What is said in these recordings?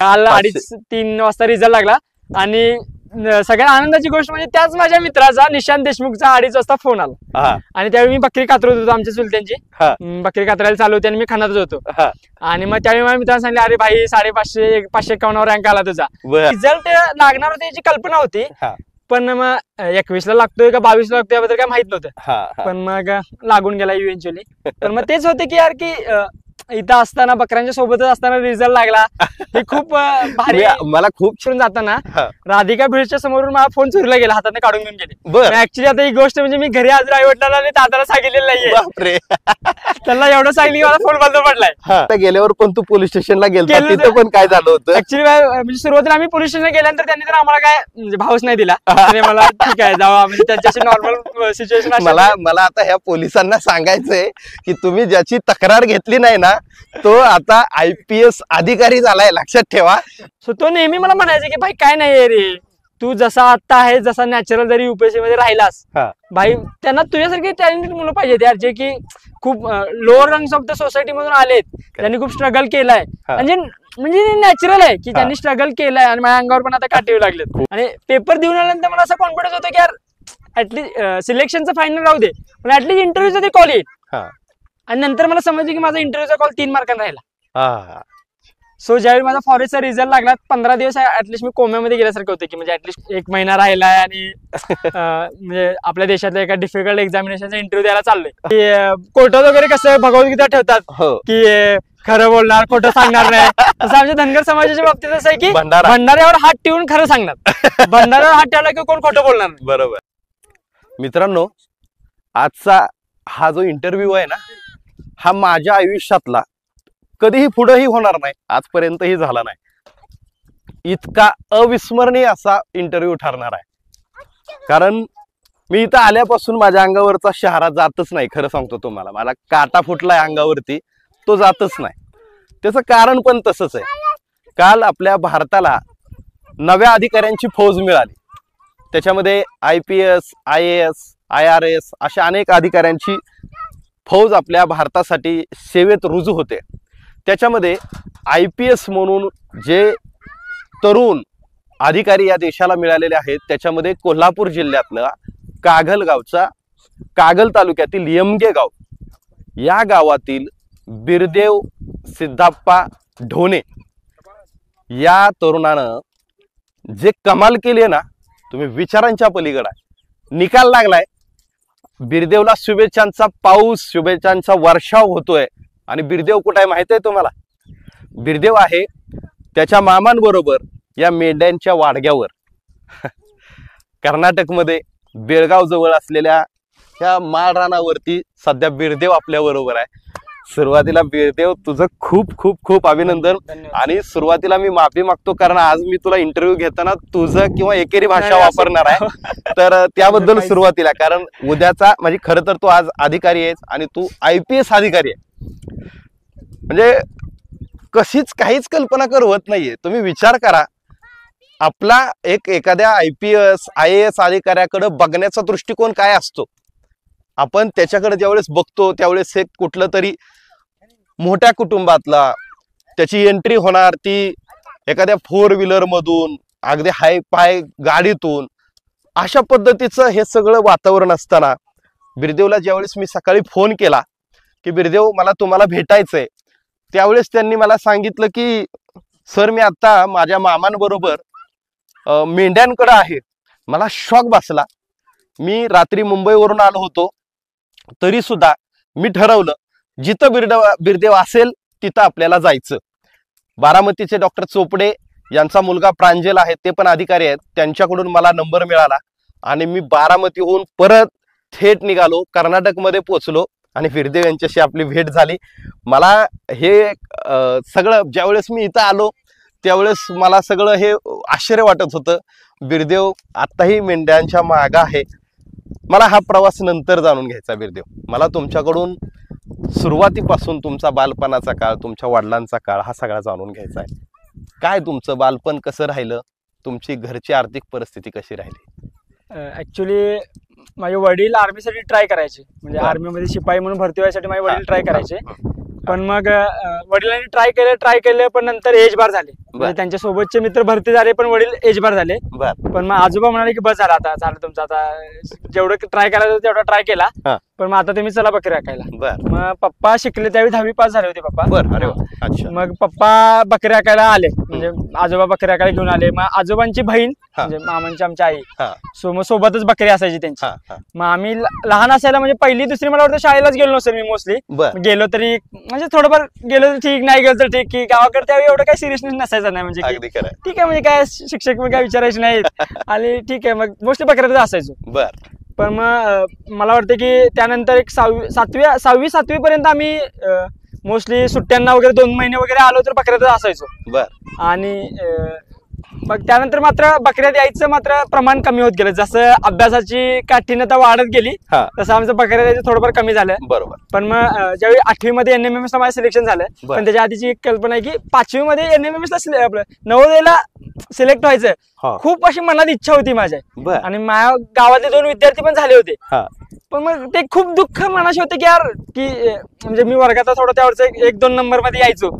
काल 2:30-3 वाजता रिझल्ट लागला आणि सगळ्यात आनंदाची गोष्ट म्हणजे त्याच माझ्या मित्राचा निशांत देशमुखचा 2:30 वाजता फोन आला आणि त्यावेळी मी बकरी कातरत होतो आमच्या चुलत्यांची बकरी कातरायला चालू होती आणि मी खानातच होतो आणि मग त्यावेळी माझ्या मित्रांनी सांगितले अरे भाई 550 551 रँक आला तुझा रिझल्ट लागणार होते याची कल्पना होती पण मग 21 ला लागतोय का 22 ला लागतोय याबद्दल काय माहित नव्हतं पण मग लागून गेला इव्हेंच्युअली तर मग तेच होते की यार की इथं असताना बकऱ्यांच्या सोबतच असताना रिझल्ट लागला हे खूप भारी मला खूप छान जाताना राधिका भिडेच्या समोरून मला फोन चोरीला गेला हाताने काढून घेऊन गेले ऍक्च्युली आता ही गोष्ट म्हणजे मी घरी अजून आई वडिलांना आणि दादाला सांगितलेलं नाहीये त्यांना एवढं सांगितलं की मला फोन बंद पडलाय गेल्यावर पण तू पोलीस स्टेशनला गेला तिथं पण काय झालं होतं ऍक्च्युली म्हणजे सुरुवातीला आम्ही पोलीस स्टेशनला गेल्यानंतर त्यांनी तर आम्हाला काय म्हणजे भावच नाही दिला मला ठीक आहे जावा म्हणजे त्यांच्याशी नॉर्मल सिच्युएशन मला आता ह्या पोलिसांना सांगायचंय की तुम्ही ज्याची तक्रार घेतली नाही ना तो आता IPS अधिकारी झालाय लक्षात ठेवा सो तो नेहमी मला म्हणायचा की भाई काय नाही रे तू जसा आता आहे जसा नॅचरल जरी UPSC मध्ये राहिलास भाई त्यांना तुझ्यासारखे टॅलेंटेड मुलं पाहिजेत यार जे की खूप lower rungs of the society मधून आलेत त्यांनी खूप स्ट्रगल केलाय म्हणजे नॅचरल आहे की त्यांनी स्ट्रगल केलाय आणि माझ्या अंगावर पण आता काटे लागलेत आणि पेपर देऊन आल्यानंतर मला असं कॉन्फिडन्स होतं की यार ऍटलीस्ट सिलेक्शनचं फायनल राहू दे पण ऍटलीस्ट इंटरव्ह्यूचं ते कॉल येईल आणि नंतर मला समजलं की माझा इंटरव्ह्यूचा कॉल 3 मार्कांना राहिला सो ज्यावेळी माझा फॉरेस्टचा रिझल्ट लागला 15 दिवस ऍटलीस्ट मी कोम्यामध्ये गेल्यासारखं होतं की म्हणजे ऍटलीस्ट 1 महिना राहिलाय आणि म्हणजे आपल्या देशातल्या एका डिफिकल्ट एक्झामिनेशनचा इंटरव्ह्यू द्यायला चाललोय कोर्टात वगैरे कसं भगवद्गीता ठेवतात की खरं बोलणार खोटं सांगणार नाही तसं आमच्या धनगर समाजाच्या बाबतीत असं आहे की भंडाऱ्यावर हात ठेवून खरं सांगणार भंडाऱ्यावर हात ठेवला की कोण खोटं बोलणार नाही बरोबर मित्रांनो आजचा हा जो इंटरव्ह्यू आहे ना हा माझ्या आयुष्यातला कधीही पुढेही होणार नाही आजपर्यंतही झाला नाही इतका अविस्मरणीय असा इंटरव्ह्यू ठरणार आहे कारण मी इथं आल्यापासून माझ्या अंगावरचा शहारा जातच नाही खरं सांगतो तुम्हाला मला काटा फुटलाय अंगावरती तो जातच नाही त्याचं कारण पण तसंच आहे काल आपल्या भारताला नव्या अधिकाऱ्यांची फौज मिळाली त्याच्यामध्ये IPS IAS IRS अशा अनेक अधिकाऱ्यांची फौज आपल्या भारतासाठी सेवेत रुजू होते त्याच्यामध्ये IPS म्हणून जे तरुण अधिकारी या देशाला मिळालेले आहेत त्याच्यामध्ये कोल्हापूर जिल्ह्यातला कागल गावचा कागल तालुक्यातील यमगे गाव या गावातील बिरदेव सिद्धप्पा ढोणे या तरुणानं जे कमाल केली ना तुम्ही विचारांच्या पलीकडे आहे निकाल लागलाय बिरदेवला शुभेच्छांचा पाऊस शुभेच्छांचा वर्षाव होतोय आणि बिरदेव कुठे आहे माहित आहे तुम्हाला बिरदेव आहे त्याच्या मामांबरोबर या मेंढ्यांच्या वाडग्यावर कर्नाटकमध्ये बेळगाव जवळ असलेल्या या माळरानावरती सध्या बिरदेव आपल्या बरोबर आहे सुरुवातीला बिरदेव तुझं खूप खूप खूप अभिनंदन आणि सुरुवातीला मी माफी मागतो कारण आज मी तुला इंटरव्ह्यू घेताना तुझं किंवा एकेरी भाषा वापरणार आहे तर त्याबद्दल सुरुवातीला कारण उद्याचा म्हणजे खरं तर तू आज अधिकारी आहेस आणि तू IPS अधिकारी आहे म्हणजे कशीच काहीच कल्पना करवत नाहीये तुम्ही विचार करा आपला एखाद्या IPS IAS अधिकाऱ्याकडे बघण्याचा दृष्टिकोन काय असतो आपण त्याच्याकडे ज्यावेळेस बघतो त्यावेळेस एक कुठलं तरी मोठ्या कुटुंबातला त्याची एंट्री होणार ती एखाद्या 4 व्हीलर मधून अगदी हाय पाय गाडीतून अशा पद्धतीचं हे सगळं वातावरण असताना बिरदेवला ज्यावेळेस मी सकाळी फोन केला की बिरदेव मला तुम्हाला भेटायचंय त्यावेळेस त्यांनी मला सांगितलं की सर मी आता माझ्या मामांबरोबर मेंढ्यांकडे आहे मला शॉक बसला मी रात्री मुंबईवरून आलो होतो तरी सुद्धा मी ठरवलं जिथं बिरदेव असेल तिथं आपल्याला जायचं बारामतीचे डॉक्टर चोपडे यांचा मुलगा प्रांजल आहे ते पण अधिकारी आहेत त्यांच्याकडून मला नंबर मिळाला आणि मी बारामतीहून परत थेट निघालो कर्नाटकमध्ये पोहोचलो आणि बिरदेव यांच्याशी आपली भेट झाली मला हे सगळं ज्यावेळेस मी इथं आलो त्यावेळेस मला सगळं हे आश्चर्य वाटत होतं बिरदेव आताही मेंढ्यांच्या मागं आहे मला हा प्रवास नंतर जाणून घ्यायचा बिरदेव मला तुमच्याकडून सुरुवातीपासून तुमचा बालपणाचा काळ तुमच्या वडिलांचा काळ हा सगळा जाणून घ्यायचा आहे काय तुमचं बालपण कसं राहिलं तुमची घरची आर्थिक परिस्थिती कशी राहिली ऍक्च्युली माझे वडील आर्मीसाठी ट्राय करायचे म्हणजे आर्मीमध्ये शिपाई म्हणून भरती व्हायसाठी माझे वडील ट्राय करायचे पण मग वडिलांनी ट्राय केलं पण नंतर एज बार झाले. म्हणजे त्यांच्या सोबतचे मित्र भरती झाले पण वडील एज बार झाले. पण मग आजोबा म्हणाले की बस झालं आता, झालं तुमचं आता, जेवढं ट्राय करायचं तेवढा ट्राय केला, पण मग आता तुम्ही चला बकरी राखायला. मग पप्पा शिकले त्यावेळी 10वी पास झाले होते पप्पा. मग पप्पा बकरी राखायला आले, म्हणजे आजोबा बकरी राखायला घेऊन आले. मग आजोबांची बहीण म्हणजे मामांची आमची आई, सो मग सोबतच बकरी असायची त्यांची. मग आम्ही लहान असायला म्हणजे पहिली दुसरी मला वाटतं शाळेलाच गेलो नसेल मी मोस्टली. गेलो तरी म्हणजे थोडंफार गेलो तर ठीक, नाही गेलो तर ठीक, की गावाकडे त्यावेळी एवढं काही सिरियसनेस नसायचं नाही, म्हणजे ठीक आहे म्हणजे काय शिक्षक मग काय विचारायचे नाहीत आणि ठीक आहे, मग मोस्टली बकऱ्यातच असायचो. पण मग मला वाटतं की त्यानंतर एक 6वी 7वी पर्यंत आम्ही मोस्टली सुट्ट्यांना वगैरे 2 महिने वगैरे आलो तर बकऱ्यातच असायचो. आणि मग त्यानंतर मात्र बकऱ्यात यायचं मात्र प्रमाण कमी होत गेलं. जसं अभ्यासाची काठीण्यता वाढत गेली तसं आमचं बकऱ्यात यायचं थोडंफार कमी झालं. बरोबर. पण मग ज्यावेळी 8वी मध्ये NMMS ला माझं सिलेक्शन झालं, पण त्याच्या आधीची एक कल्पना आहे की 5वी मध्ये NMMS ला आपलं नवोदयला सिलेक्ट व्हायचं खूप अशी मनात इच्छा होती माझ्या. आणि माझ्या गावातले 2 विद्यार्थी पण झाले होते. पण मग ते खूप दुःख मनाशी होते की यार की म्हणजे मी वर्गात थोडं त्यावरच 1-2 नंबर मध्ये यायचो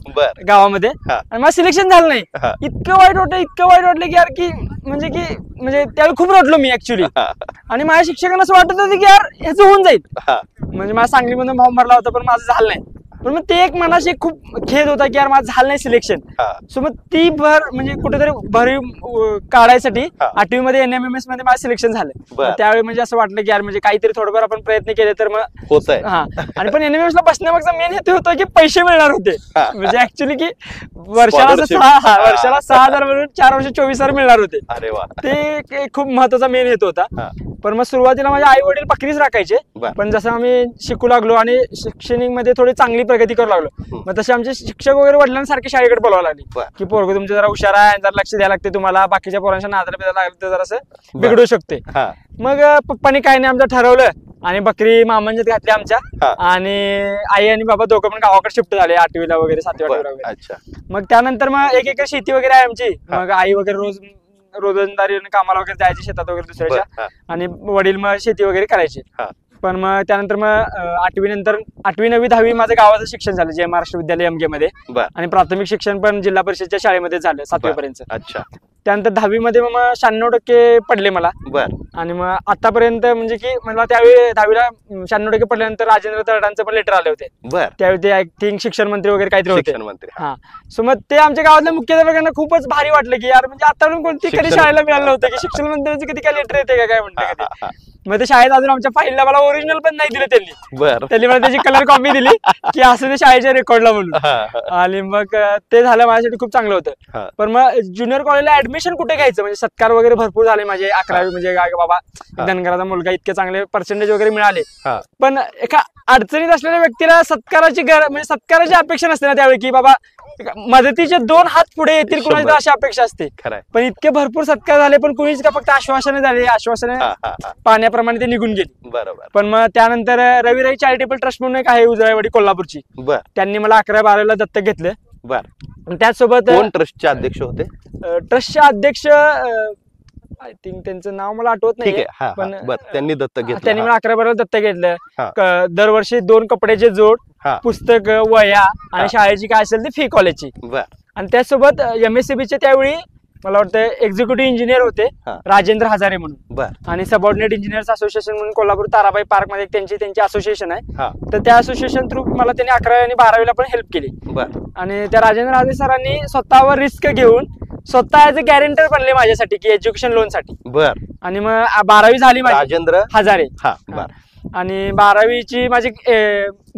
गावामध्ये आणि मला सिलेक्शन झालं नाही. इतकं वाईट वाटलं की यार की म्हणजे त्यावेळी खूप रडलो मी ऍक्च्युली. आणि माझ्या शिक्षकांना असं वाटत होतं की यार ह्याचं होऊन जाईल, म्हणजे मला सांगलीमधून फॉर्म भरला होता पण माझं झालं नाही. पण मग ते एक मनाशी खूप खेद होता की यार माझं झालं नाही सिलेक्शन. सो मग ती म्हणजे कुठेतरी भरी काढायसाठी 8वी मध्ये NMMS मध्ये माझं सिलेक्शन झालं. त्यावेळी म्हणजे असं वाटलं की यार म्हणजे काहीतरी थोडंफार आपण प्रयत्न केले तर मग होत आहे. आणि पण NMMS ला बसण्यामागचा मेन हेतू होता की पैसे मिळणार होते, म्हणजे ऍक्च्युली की वर्षाला 6,000 म्हणून 4 वर्ष 24,000 मिळणार होते. ते खूप महत्वाचा मेन हेतू होता. पण मग सुरुवातीला माझे आई वडील बकरीच राखायचे, पण जसं आम्ही शिकू लागलो आणि शैक्षणिक मध्ये थोडी चांगली प्रगती करू लागलो, मग तसे आमचे शिक्षक वगैरे वडिलांसारखे शाळेकडे बोलावं लागले की पोरगं तुमचं जरा हुशार आहे, जरा लक्ष द्यायला लागते तुम्हाला, बाकीच्या पोरांच्या नादाला बिदाला लागलं तर जरासं बिघडू शकते. मग पप्पानी काय नाही आमचं ठरवलं आणि बकरी मामांच्यात घातली आमच्या. आणि आई आणि बाबा दोघं पण गावाकडे शिफ्ट झाले 8वीला वगैरे 7वी 8वीला वगैरे. मग त्यानंतर मग एक एकर शेती वगैरे आहे आमची. मग आई वगैरे रोजंदारी कामाला वगैरे जायचे शेतात वगैरे दुसऱ्याच्या, आणि वडील मग शेती वगैरे करायचे. पण मग त्यानंतर मग 8वी नंतर 8वी 9वी 10वी माझं गावाचं शिक्षण झालं जय महाराष्ट्र विद्यालय MG मध्ये. आणि प्राथमिक शिक्षण पण जिल्हा परिषदच्या शाळेमध्ये झालं 7वी पर्यंत. त्यानंतर 10वी मध्ये मग 96% पडले मला. आणि मग आतापर्यंत म्हणजे की मला त्यावेळी 10वीला 96% पडल्यानंतर राजेंद्र तरडांचं पण लेटर आले होते. त्यावेळी ते आय थिंक शिक्षण मंत्री वगैरे काहीतरी होते. हा, सो मग ते आमच्या गावातल्या मुख्याध्यापकांना खूपच भारी वाटलं की यार म्हणजे आतापर्यंत कोणती कधी शाळेला मिळालं होतं की शिक्षण मंत्र्यांचं कधी काय लेटर येते काय म्हणते कधी. मग ते शाळेत अजून आमच्या फाईलला मला ओरिजिनल पण नाही दिले त्यांनी मला त्याची कलर कॉपी दिली की असं ते शाळेच्या रेकॉर्डला म्हणून. आणि मग ते झालं माझ्यासाठी खूप चांगलं होतं. पण मग ज्युनियर कॉलेजला ऍडमिशन कुठे घ्यायचं, म्हणजे सत्कार वगैरे भरपूर झाले माझे 11वी, म्हणजे बाबा धनगराचा मुलगा इतके चांगले पर्सेंटेज वगैरे मिळाले. पण एका अडचणीत असलेल्या व्यक्तीला सत्काराची म्हणजे सत्काराची अपेक्षा नसते ना त्यावेळी की बाबा मदतीचे 2 हात पुढे येतील कुणाची अशी अपेक्षा असते. पण इतके भरपूर सत्कार झाले पण कुणीच का फक्त आश्वासने झाले, आश्वासने पाण्याप्रमाणे ते निघून गेली. बरोबर. पण मग त्यानंतर रविराई चॅरिटेबल ट्रस्ट म्हणून एक आहे उजळाईवाडी कोल्हापूरची, त्यांनी मला 11-12ला दत्तक घेतलं. त्याचसोबत कोण ट्रस्टचे अध्यक्ष होते? ट्रस्टचे अध्यक्ष आय थिंक त्यांचं नाव मला आठवत नाही, पण त्यांनी दत्तक घेतलं. त्यांनी मला 11-12 दत्तक घेतलं. दरवर्षी 2 कपड्याचे जोड, पुस्तक, वह्या आणि शाळेची काय असेल ती फी कॉलेजची. आणि त्याचसोबत MSCBचे त्यावेळी मला वाटतं एक्झिक्युटिव्ह इंजिनियर होते राजेंद्र हजारे म्हणून. आणि सबऑर्डिनेट इंजिनियर्स असोसिएशन म्हणून कोल्हापूर ताराबाई पार्क मध्ये त्यांची असोसिएशन आहे. तर त्या असोसिएशन थ्रू मला त्यांनी 11वी आणि 12वीला पण हेल्प केली. आणि त्या राजेंद्र हजारे सरांनी स्वतःवर रिस्क घेऊन स्वतः ऍज अ गॅरेंटर बनले माझ्यासाठी की एज्युकेशन लोन साठी. आणि मग 12वी झाली माझी. राजेंद्र हजारे. आणि 12वीची माझी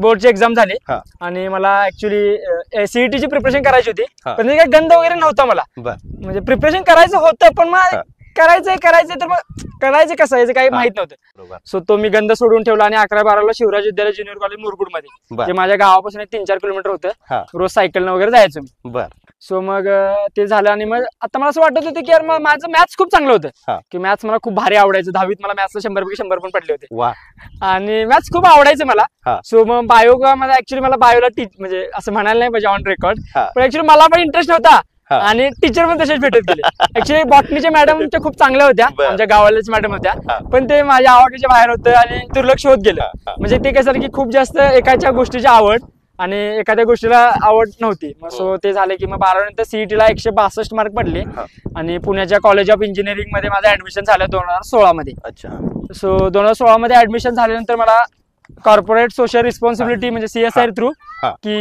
बोर्डची एक्झाम झाली. आणि मला ऍक्च्युली CETची प्रिपरेशन करायची होती, पण काही गंध वगैरे नव्हता मला. म्हणजे प्रिपरेशन करायचं होतं पण मग करायचंय तर मग करायचं कसं याचं काही माहित नव्हतं. सो तो मी गंध सोडून ठेवला आणि 11-12ला शिवराज विद्यालय ज्युनियर कॉलेज मुरगुड मध्ये, जे माझ्या गावापासून 3-4 किलोमीटर होतं. रोज सायकलनं वगैरे जायचो मी. सो मग ते झालं. आणि मग आता मला असं वाटत होतं की यार माझं मॅथ्स खूप चांगलं होतं, की मॅथ्स मला खूप भारी आवडायचं. 10वीत मला मॅथ्सला 100पैकी 100 पण पडले होते. आणि मॅथ्स खूप आवडायचं मला. सो मग बायोमध्ये ऍक्च्युली मला बायोला म्हणजे असं म्हणायला नाही पाहिजे ऑन रेकॉर्ड, पण ऍक्च्युली मला पण इंटरेस्ट नव्हता आणि टीचर पण तसेच भेटत गेले. ऍक्च्युली बॉटनीच्या मॅडम खूप चांगल्या होत्या, आमच्या गावालाच मॅडम होत्या, पण ते माझ्या आवाक्याच्या बाहेर होतं आणि दुर्लक्ष होत गेलं. म्हणजे ते कसं की खूप जास्त एकाच्या गोष्टीची आवड आणि एखाद्या गोष्टीला आवड नव्हती. मग सो ते झाले की मग 12वी नंतर सीईटीला 162 मार्क पडले आणि पुण्याच्या कॉलेज ऑफ इंजिनिअरिंग मध्ये माझं ऍडमिशन झालं 2016 मध्ये. अच्छा. सो 2016 मध्ये ऍडमिशन झाल्यानंतर मला कॉर्पोरेट सोशल रिस्पॉन्सिबिलिटी म्हणजे CSR थ्रू की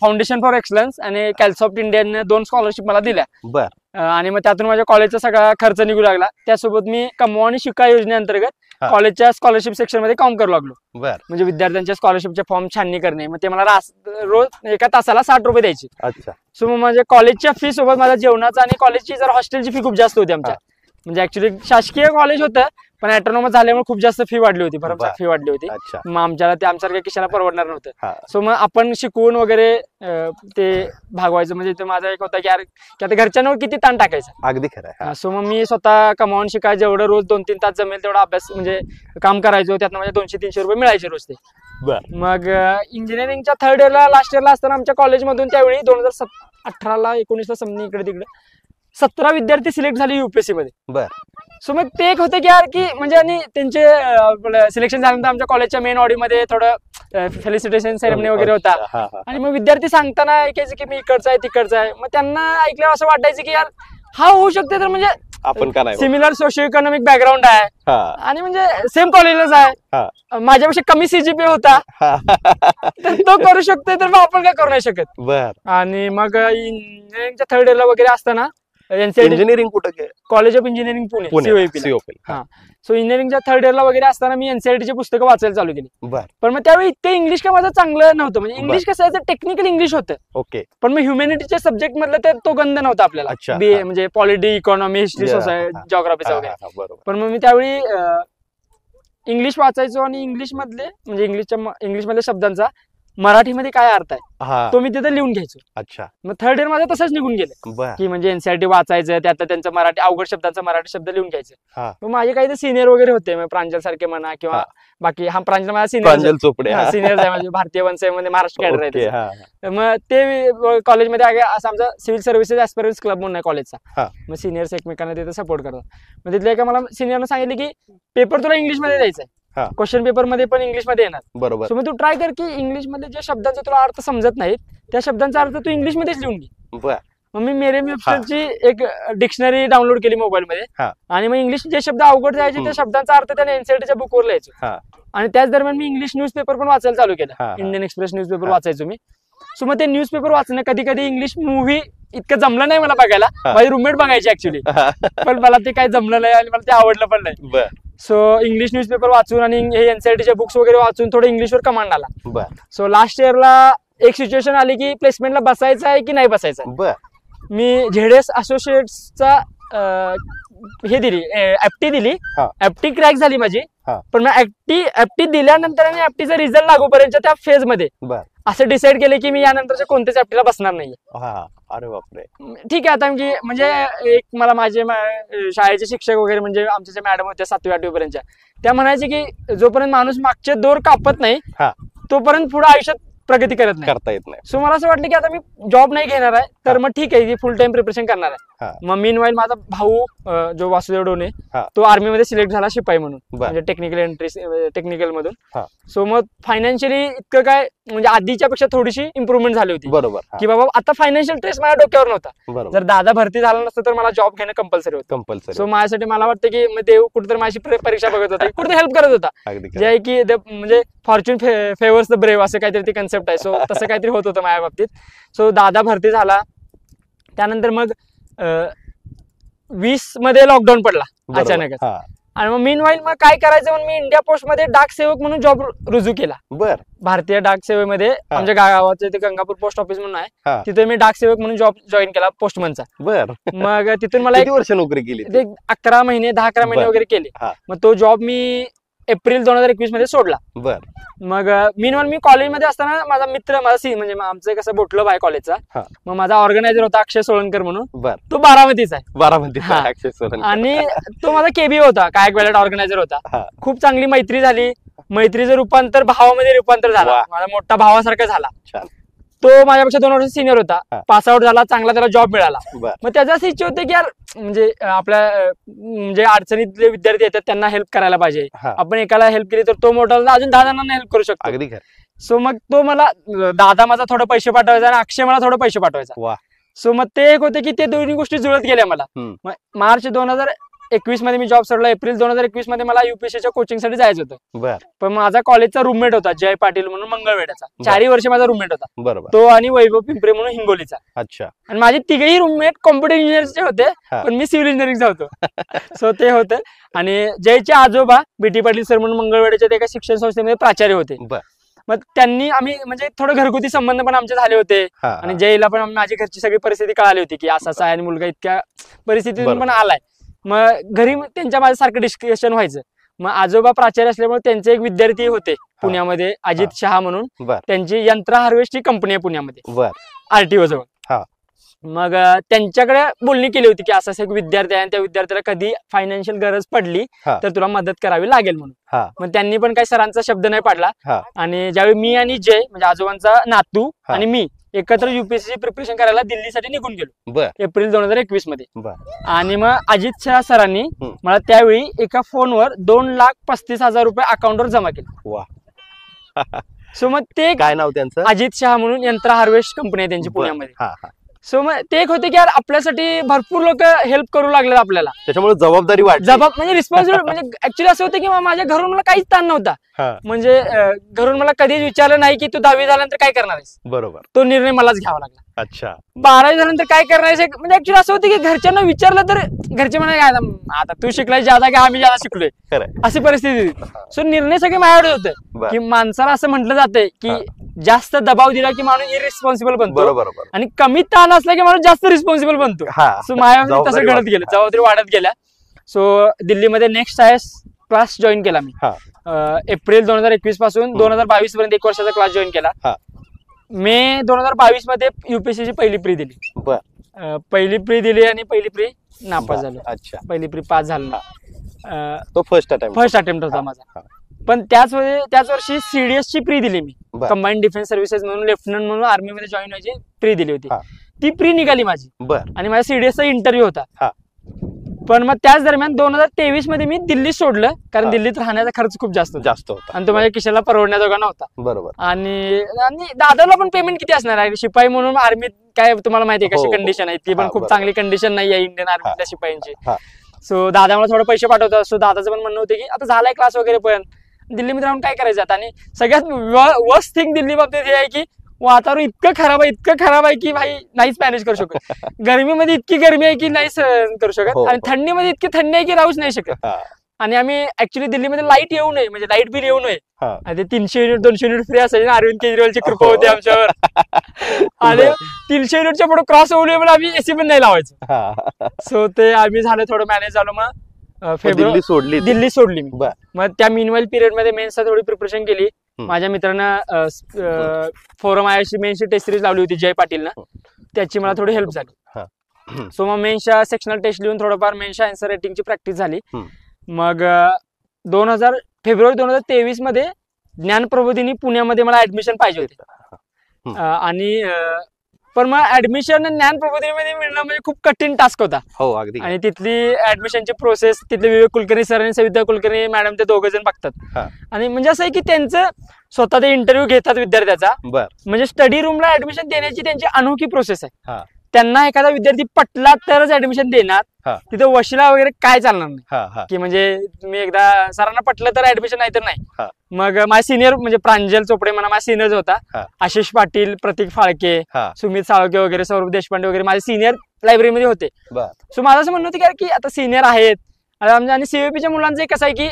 फाउंडेशन फॉर एक्सलन्स आणि कॅल्सॉफ्ट इंडियाने 2 स्कॉलरशिप मला दिल्या. बर. आणि मग त्यातून माझ्या कॉलेजचा सगळा खर्च निघू लागला. त्यासोबत मी कमवा आणि शिका योजनेअंतर्गत कॉलेजच्या स्कॉलरशिप सेक्शन मध्ये काम करू लागलो. बर. म्हणजे विद्यार्थ्यांच्या स्कॉलरशिपचे फॉर्म छाननी करणे. मग ते मला रोज एका तासाला 60 रुपये द्यायचे. अच्छा. सो मग माझ्या कॉलेजच्या फी सोबत माझ्या जेवणाचा आणि कॉलेजची जर हॉस्टेलची फी खूप जास्त होती आमच्या. म्हणजे ऍक्च्युली शासकीय कॉलेज होतं पण ऑटोनॉमस झाल्यामुळे खूप जास्त फी वाढली होती, भरमसाठ फी वाढली होती. मग आमच्याला ते आमच्यासारख्या किशाला परवडणार नव्हतं. सो मग आपण शिकवून वगैरे ते भागवायचं. म्हणजे ते माझा एक होता की यार की आता घरच्यांवर किती ताण टाकायचं. अगदी खरं. सो मग मी स्वतः कमावून शिकाय जेवढं रोज 2-3 तास जमेल तेवढा अभ्यास म्हणजे काम करायचो. त्यातनं म्हणजे 200-300 रुपये मिळायचे रोज ते. मग इंजिनिअरिंगच्या 3rd इयरला लास्ट इयरला असताना आमच्या कॉलेजमधून त्यावेळी 2018ला 19ला समजा इकडे तिकडे 17 विद्यार्थी सिलेक्ट झाले UPSC मध्ये. बर. सो मग ते एक होतं की यार की म्हणजे आणि त्यांचे सिलेक्शन झाल्यानंतर आमच्या कॉलेजच्या मेन ऑडीमध्ये थोडं फेलिसिटेशन सेरेमनी वगैरे होता. आणि मग विद्यार्थी सांगताना ऐकायचे की मी इकडचा आहे तिकडचा आहे. मग त्यांना ऐकल्यावर असं वाटायचं की यार हा होऊ शकते तर म्हणजे आपण का नाही, सिमिलर सोशिओ इकॉनॉमिक बॅकग्राऊंड आहे आणि म्हणजे सेम कॉलेजलाच आहे, माझ्यापेक्षा कमी CGPA होता तर तो करू शकतोय तर मग आपण काय करू नाही शकत. बर. आणि मग इंजिनिअरिंगच्या 3rd इयरला वगैरे असताना इंजिनिअरिंग कुठं college of engineering Pune COEP. So इंजिनिअरिंगच्या 3rd इयरला वगैरे असताना मी NCERTची पुस्तकं वाचायला चालू केली. पण मग त्यावेळी इतकं इंग्लिश काय माझं चांगलं नव्हतं. म्हणजे इंग्लिश कसं आहे टेक्निकल इंग्लिश होतं. ओके. पण मग ह्युमॅनिटीच्या सब्जेक्ट मधलं तर तो गंध नव्हता आपल्याला. BA म्हणजे पॉलिटी, इकॉनॉमी, हिस्ट्री, सोसायटी, जॉग्राफीचा वगैरे. पण मग मी त्यावेळी इंग्लिश वाचायचो आणि इंग्लिश मधल्या शब्दांचा मराठीमध्ये काय अर्थ आहे तो मी तिथे लिहून घ्यायचो. अच्छा. मग 3rd इयर माझं तसंच निघून गेलं की म्हणजे NCERT वाचायचं, त्यातलं त्यांचं मराठी अवघड शब्दांचा मराठी शब्द लिहून घ्यायचं. मग माझे काही सिनियर वगैरे होते, प्रांजल सारखे म्हणा किंवा बाकी प्रांजल माझा सिनियर आहे म्हणजे भारतीय वंशमध्ये महाराष्ट्र कॅडर आहे. मग ते कॉलेजमध्ये असं आमचा सिव्हिल सर्व्हिसेस ऍस्पिरंट्स क्लब म्हणून आहे कॉलेजचा. मग सिनियर्स एकमेकांना तिथे सपोर्ट करतात. मग तिथल्या एका मला सिनियरनं सांगितलं की पेपर तुला इंग्लिशमध्ये द्यायचा आहे, क्वेश्चन पेपर मध्ये पण इंग्लिश मध्ये येणार. बरोबर. सो मग तू ट्राय कर की इंग्लिश मध्ये ज्या शब्दांचा तुला अर्थ समजत नाहीत त्या शब्दांचा अर्थ तू इंग्लिश मध्येच लिहून घे. मग मी मेरे वेबसाईटची एक डिक्शनरी डाउनलोड केली मोबाईल मध्ये आणि मग इंग्लिश जे शब्द अवघड जायचे त्या शब्दांचा अर्थ त्याने NCERTच्या बुकवर लिहायचो. आणि त्याच दरम्यान मी इंग्लिश न्यूजपेपर पण वाचायला चालू केलं. इंडियन एक्सप्रेस न्यूजपेपर वाचायचो मी. सो मग ते न्यूजपेपर वाचणं, कधी कधी इंग्लिश मूव्ही इतकं जमलं नाही मला बघायला, माझी रूममेट बघायची ऍक्च्युली, पण मला ते काही जमलं नाही आणि मला ते आवडलं पण नाही. सो इंग्लिश न्यूजपेपर वाचून आणि हे NCERTचे बुक्स वगैरे वाचून थोडं इंग्लिशवर कमांड आला. सो लास्ट इयरला एक सिच्युएशन आली की प्लेसमेंटला बसायचं आहे की नाही बसायचं. मी ZS असोसिएट्सचा हे दिली, FT दिली. FT क्रॅक झाली माझी. पण मग FT दिल्यानंतर आणि FTचा रिझल्ट लागूपर्यंत त्या फेज मध्ये असं डिसाईड केलं की मी यानंतरच्या कोणत्याच FTला बसणार नाही. अरे बापरे. ठीक आहे. आता म्हणजे एक मला माझे शाळेचे शिक्षक वगैरे म्हणजे आमच्या ज्या मॅडम होत्या 7वी 8वी पर्यंतच्या, त्या म्हणायचे की जोपर्यंत माणूस मागचे दोर कापत नाही तोपर्यंत पुढे आयुष्यात प्रगती करता येत नाही. सो मला असं वाटलं की आता मी जॉब नाही घेणार आहे तर मग ठीक आहे, फुल टाइम प्रिपरेशन करणार आहे. मग मीनवाईल माझा भाऊ जो वासुदेव डोने तो आर्मी मध्ये सिलेक्ट झाला शिपाई म्हणून, म्हणजे टेक्निकल मधून. सो मग फायनान्शियली इतकं काय म्हणजे आधीच्या पेक्षा थोडीशी इम्प्रुव्हमेंट झाली होती. बरोबर. की बाबा आता फायनान्शियल स्ट्रेस माझ्या डोक्यावर नव्हता. जर दादा भरती झाला नसतं तर मला जॉब घेणं कंपल्सरी होतं. सो माझ्यासाठी मला वाटतं की देव कुठेतरी माझी परीक्षा बघत होता, कुठेतरी हेल्प करत होता, जे आहे की म्हणजे फॉर्च्यून फेवर्स द ब्रेव्ह असं काहीतरी ती कन्सेप्ट आहे. सो तसं काहीतरी होत होतं माझ्या बाबतीत. सो दादा भरती झाला. त्यानंतर मग 20 मध्ये लॉकडाऊन पडला अचानक. आणि मग मीनवाईल मग काय करायचं म्हणून मी इंडिया पोस्ट मध्ये डाक सेवक म्हणून जॉब रुजू केला. भारतीय डाक सेवेमध्ये आमच्या गावाचं इथे गंगापूर पोस्ट ऑफिस म्हणून आहे, तिथे मी डाक सेवक म्हणून जॉब जॉईन केला पोस्टमनचा. मग तिथून मला 1 वर्ष नोकरी केली, 11 महिने 10-11 महिने वगैरे केले. मग तो जॉब मी एप्रिल 2021 मध्ये सोडला. मग मीनवाल मी कॉलेजमध्ये असताना माझा मित्र म्हणजे आमचं कसं बोटलो आहे कॉलेजचा, मग माझा ऑर्गनायझर होता अक्षय सोळंकर म्हणून, तो बारामतीचा आहे. आणि तो माझा KB होता, कायक वॅलेट ऑर्गनायझर होता. खूप चांगली मैत्री झाली. मैत्रीचं रूपांतर भावामध्ये रूपांतर झाला, माझा मोठा भावासारखा झाला. तो माझ्यापेक्षा 2 वर्ष सिनियर होता, पास आउट झाला, चांगला त्याला जॉब मिळाला. मग त्याचा असं इच्छा होते की यार म्हणजे आपल्या म्हणजे अडचणीतले विद्यार्थी येतात त्यांना हेल्प करायला पाहिजे. आपण एकाला हेल्प केली तर तो मोठा अजून 10 जणांना हेल्प करू शकतो. सो मग तो मला दादा माझा थोडं पैसे पाठवायचा आणि अक्षय मला थोडं पैसे पाठवायचा. वा. सो मग ते एक होते की ते दोन्ही गोष्टी जुळत गेल्या मला. मग मार्च 2021 मध्ये मी जॉब सोडला. एप्रिल 2021 मध्ये मला युपीएससीच्या कोचिंगसाठी जायचं होतं. पण माझा कॉलेजचा रूममेट होता जय पाटील म्हणून मंगळवेढ्याचा, 4 वर्ष माझा रूममेट होता. बरोबर. तो आणि वैभव पिंपरे म्हणून हिंगोलीचा. अच्छा. आणि माझे तिघेही रूममेट कॉम्प्युटर इंजिनिअरचे होते, पण मी सिव्हिल इंजिनिअरिंगचा होतो. सो ते होते. आणि जयचे आजोबा बीटी पाटील सर म्हणून मंगळवेढ्याच्या एका शिक्षण संस्थेमध्ये प्राचार्य होते. मग त्यांनी आम्ही म्हणजे थोडं घरगुती संबंध पण आमचे झाले होते. आणि जयला पण माझी घरची सगळी परिस्थिती कळाली होती की असा आहे आणि मुलगा इतक्या परिस्थितीतून पण आलाय. मग घरी त्यांच्या माझ्यासारखं डिस्कशन व्हायचं. मग आजोबा प्राचार्य असल्यामुळे त्यांचे एक विद्यार्थी होते पुण्यामध्ये, अजित शहा म्हणून. त्यांची यंत्र हार्वेस्टची कंपनी आहे पुण्यामध्ये, आरटीओ जवळ. मग त्यांच्याकडे बोलणी केली होती की असा एक विद्यार्थी आहे आणि त्या विद्यार्थ्याला कधी फायनान्शियल गरज पडली तर तुला मदत करावी लागेल म्हणून. मग त्यांनी पण काही सरांचा शब्द नाही पाडला. आणि ज्यावेळी मी आणि जय म्हणजे आजोबांचा नातू आणि मी एकत्र युपीएससी प्रिपरेशन करायला दिल्लीसाठी निघून गेलो एप्रिल 2021 मध्ये. आणि मग अजित शहा सरांनी मला त्यावेळी एका फोनवर 2,35,000 रुपये अकाउंटवर जमा केले. सो मग ते काय नाव त्यांचं? अजित शहा म्हणून यंत्र हार्वेस्ट कंपनी आहे त्यांची पुण्यामध्ये. सो मग ते एक होते की यार आपल्यासाठी भरपूर लोक हेल्प करू लागले आपल्याला, त्याच्यामुळे जबाबदारी वाढली. म्हणजे रिस्पॉन्सिबिलिटी म्हणजे ऍक्च्युली असं होतं की माझ्या घरून मला काहीच ताण नव्हता. म्हणजे घरून मला कधीच विचारलं नाही की तू 10वी झाल्यानंतर काय करणार आहेस. बरोबर. तो निर्णय मलाच घ्यावा लागला. अच्छा. 12वी झाल्यानंतर काय करणार आहेस म्हणजे ऍक्च्युली असं होतं की घरच्यांना विचारलं तर घरचे म्हणाले काय आता तू शिकलाय ज्यादा की आम्ही ज्यादा शिकलोय, अशी परिस्थिती होती. सो निर्णय सगळे माझ्याकडे होते की माणसाला असं म्हटलं जातंय की जास्त दबाव दिला की माणूस इरिस्पॉन्सिबल बनतो आणि कमी ताण असला की माणूस जास्त रिस्पॉन्सिबल बनतो. सो माझ्या तसं घडत गेलं, जबाबदारी वाढत गेल्या. सो दिल्लीमध्ये नेक्स्ट आयएस क्लास जॉईन केला मी. एप्रिल 2021 पासून 2022 पर्यंत 1 वर्षाचा क्लास जॉईन केला. मे 2022 मध्ये युपीएससीची पहिली प्री दिली. पहिली प्री दिली आणि पहिली प्री नापास झालो. अच्छा. पहिली प्री पास झालो. तो फर्स्ट अटेम्प्ट होता माझा. पण त्याच वर्षी सीडीएस ची प्री दिली मी, कंबाईंड डिफेन्स सर्व्हिसेस म्हणून लेफ्टनंट म्हणून आर्मी मध्ये जॉईन व्हायची प्री दिली होती. ती प्री निघाली माझी आणि माझ्या सीडीएसचा इंटरव्ह्यू होता. पण मग त्याच दरम्यान 2023 मध्ये मी दिल्ली सोडलं कारण दिल्लीत राहण्याचा खर्च खूप जास्त होता आणि तो माझ्या खिशाला परवडण्याजोगा नव्हता. बरोबर. आणि दादाला पण पेमेंट किती असणार आहे, शिपाई म्हणून आर्मीत काय तुम्हाला माहिती आहे कशी कंडिशन आहे, ती पण खूप चांगली कंडिशन नाही आहे इंडियन आर्मीतल्या शिपाईंची. सो दादा मला थोडं पैसे पाठवतात. सो दादाचं पण म्हणणं होतं की आता झालाय क्लास वगैरे पण दिल्लीमध्ये राहून काय करायचं. आणि सगळ्यात वर्स्ट थिंग दिल्ली बाबतीत हे आहे की वातावरण इतकं खराब आहे की भाई नाहीच मॅनेज करू शकत. गरमीमध्ये इतकी गरमी आहे की नाही सहन करू शकत आणि थंडीमध्ये इतकी थंडी आहे की राहूच नाही शकत. आणि आम्ही ऍक्च्युली दिल्लीमध्ये लाईट येऊ नये म्हणजे लाईट बिल येऊ नये आणि ते 300 युनिट 200 युनिट फ्री असायचे ना, अरविंद केजरीवालची कृपा होती आमच्यावर. आणि 300 युनिटच्या पुढे क्रॉस होऊ नये आम्ही एसी पण नाही लावायचो. सो ते आम्ही झालं थोडं मॅनेज झालं. मग फेब्रुवारी दिल्ली सोडली मी. मग त्या मीनवाईल पिरियड मध्ये मेन्सचा थोडी प्रिपरेशन केली. माझ्या मित्रांना फोरम आयशी मेन्सची टेस्ट सिरीज लावली होती जय पाटीलनं, त्याची मला थोडी हेल्प झाली. सो मग मेन्सच्या सेक्शनल टेस्ट लिहून थोडंफार मेन्सच्या आन्सर रायटिंगची प्रॅक्टिस झाली. मग फेब्रुवारी 2023 मध्ये ज्ञानप्रबोधिनी पुण्यामध्ये मला ऍडमिशन पाहिजे होते. आणि पण मग ऍडमिशन ज्ञानप्रबोधिनीमध्ये मिळणं म्हणजे खूप कठीण टास्क होता. आणि तिथली ऍडमिशनची प्रोसेस तिथले विवेक कुलकर्णी सर आणि सविता कुलकर्णी मॅडम ते 2 जण बघतात. आणि म्हणजे असं आहे की त्यांचं स्वतः ते इंटरव्ह्यू घेतात विद्यार्थ्याचा. म्हणजे स्टडी रूमला ऍडमिशन देण्याची त्यांची अनोखी प्रोसेस आहे. त्यांना एखादा विद्यार्थी पटला तरच ऍडमिशन देणार, तिथे वशिला वगैरे काय चालणार नाही की म्हणजे तुम्ही एकदा सरांना पटलं तर ऍडमिशन नाही तर नाही. मग माझे सिनियर म्हणजे प्रांजल चोपडे म्हणा माझा सिनियर होता, आशिष पाटील, प्रतीक फाळके, सुमित साळके वगैरे, सौरभ देशपांडे वगैरे माझे सिनियर लायब्ररीमध्ये होते. सो माझं असं म्हणणं होतं की आता सिनियर आहेत आणि सीव्हीपीच्या मुलांचं कसं आहे की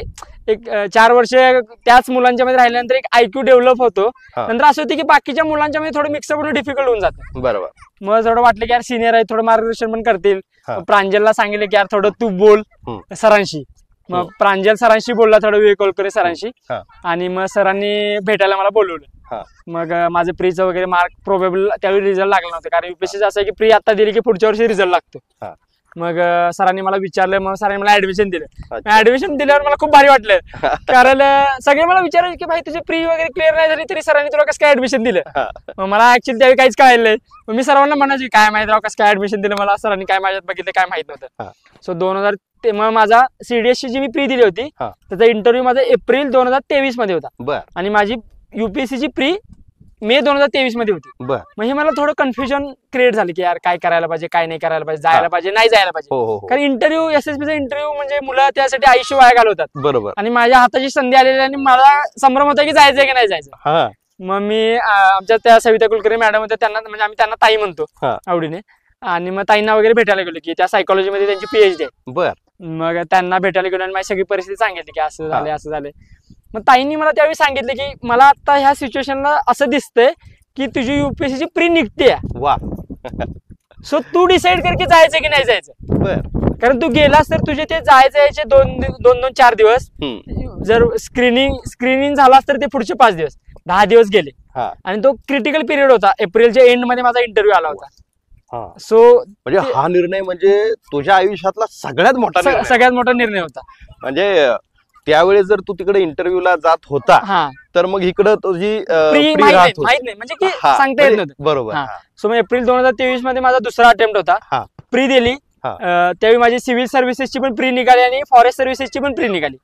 एक 4 वर्ष त्याच मुलांच्या मध्ये राहिल्यानंतर एक IQ डेव्हलप होतो. नंतर असं होतं की बाकीच्या मुलांच्या मध्ये थोडं मिक्सअप होणं डिफिकल्ट होऊन जातं. बरोबर. मग थोडं वाटलं की यार सिनियर आहे, थोडं मार्गदर्शन पण करतील. प्रांजलला सांगितलं की यार थोडं तू बोल सरांशी. मग प्रांजल सरांशी बोलला थोडं विवेक कुलकर्णी सरांशी. आणि मग सरांनी भेटायला मला बोलवलं. मग माझं प्रीचं वगैरे मार्क प्रोबेबल त्यावेळी रिझल्ट लागला नव्हता कारण युपीएससी असं आहे की प्री आता दिली की पुढच्या वर्षी रिझल्ट लागतो. मग सरांनी मला विचारलं, मग सरांनी मला ऍडमिशन दिलं. ऍडमिशन दिल्यावर मला खूप भारी वाटलं कारण सगळे मला विचारायचे की भाई तुझी प्री वगैरे क्लिअर नाही झाली तरी सरांनी तुला कसं काय ऍडमिशन दिलं. मग मला ऍक्च्युअली त्यावेळी काहीच कळलं नाही. मग मी सरांना म्हणायचे काय माहित राव कसं काय ऍडमिशन दिलं, मला सरांनी काय माझ्यात बघितलं काय माहित नव्हतं. सो 2000 मग माझा सीडीएसची जी मी प्री दिली होती त्याचा इंटरव्ह्यू माझा एप्रिल 2023 मध्ये होता आणि माझी UPSC ची प्री मे 2023 मध्ये होती. बर. म्हणजे मला थोडं कन्फ्युजन क्रिएट झालं की यार काय करायला पाहिजे, काय नाही करायला पाहिजे, जायला पाहिजे नाही जायला पाहिजे. हो हो कारण इंटरव्ह्यू SSB चा इंटरव्ह्यू म्हणजे मुलं त्यासाठी आयुष्य वाया घालवतात. बरोबर. आणि माझ्या हाताची संधी आलेली आणि मला संभ्रम होता की जायचंय की नाही जायचं. मग मी आमच्या त्या सविता कुलकर्णी मॅडम होत्या, त्यांना म्हणजे आम्ही त्यांना ताई म्हणतो आवडीने. आणि मग ताईंना वगैरे भेटायला गेलो की त्या सायकोलॉजी मध्ये त्यांची PhD आहे. बर. मग त्यांना भेटायला गेलो आणि माझी सगळी परिस्थिती सांगितली की असं झालंय असं झालंय. मग ताईंनी मला त्यावेळी सांगितलं की मला आता ह्या सिच्युएशनला असं दिसतंय की तुझी UPSC ची प्री निघते. वा. सो तू डिसाईड कर की जायचं की नाही जायचं. बर. कारण तू गेलास तर तुझे ते जायचे 2-4 दिवस, जर स्क्रीनिंग झालास तर ते पुढचे 5 दिवस, 10 दिवस गेले. आणि तो क्रिटिकल पिरियड होता. एप्रिलच्या एंड मध्ये माझा इंटरव्ह्यू आला होता. सो म्हणजे हा निर्णय म्हणजे तुझ्या आयुष्यातला सगळ्यात मोठा निर्णय होता. म्हणजे त्यावेळेस जर तू तिकडे इंटरव्ह्यूला जात होता तर मग इकडे तुझी माहित नाही म्हणजे की सांगता येत नव्हतं. बरोबर. सो मग एप्रिल 2023 मध्ये माझा दुसरा अटेम्प्ट होता. प्री दिली. त्यावेळी माझी सिव्हिल सर्व्हिसेसची पण प्री निघाली आणि फॉरेस्ट सर्व्हिसेसची पण प्री निघाली.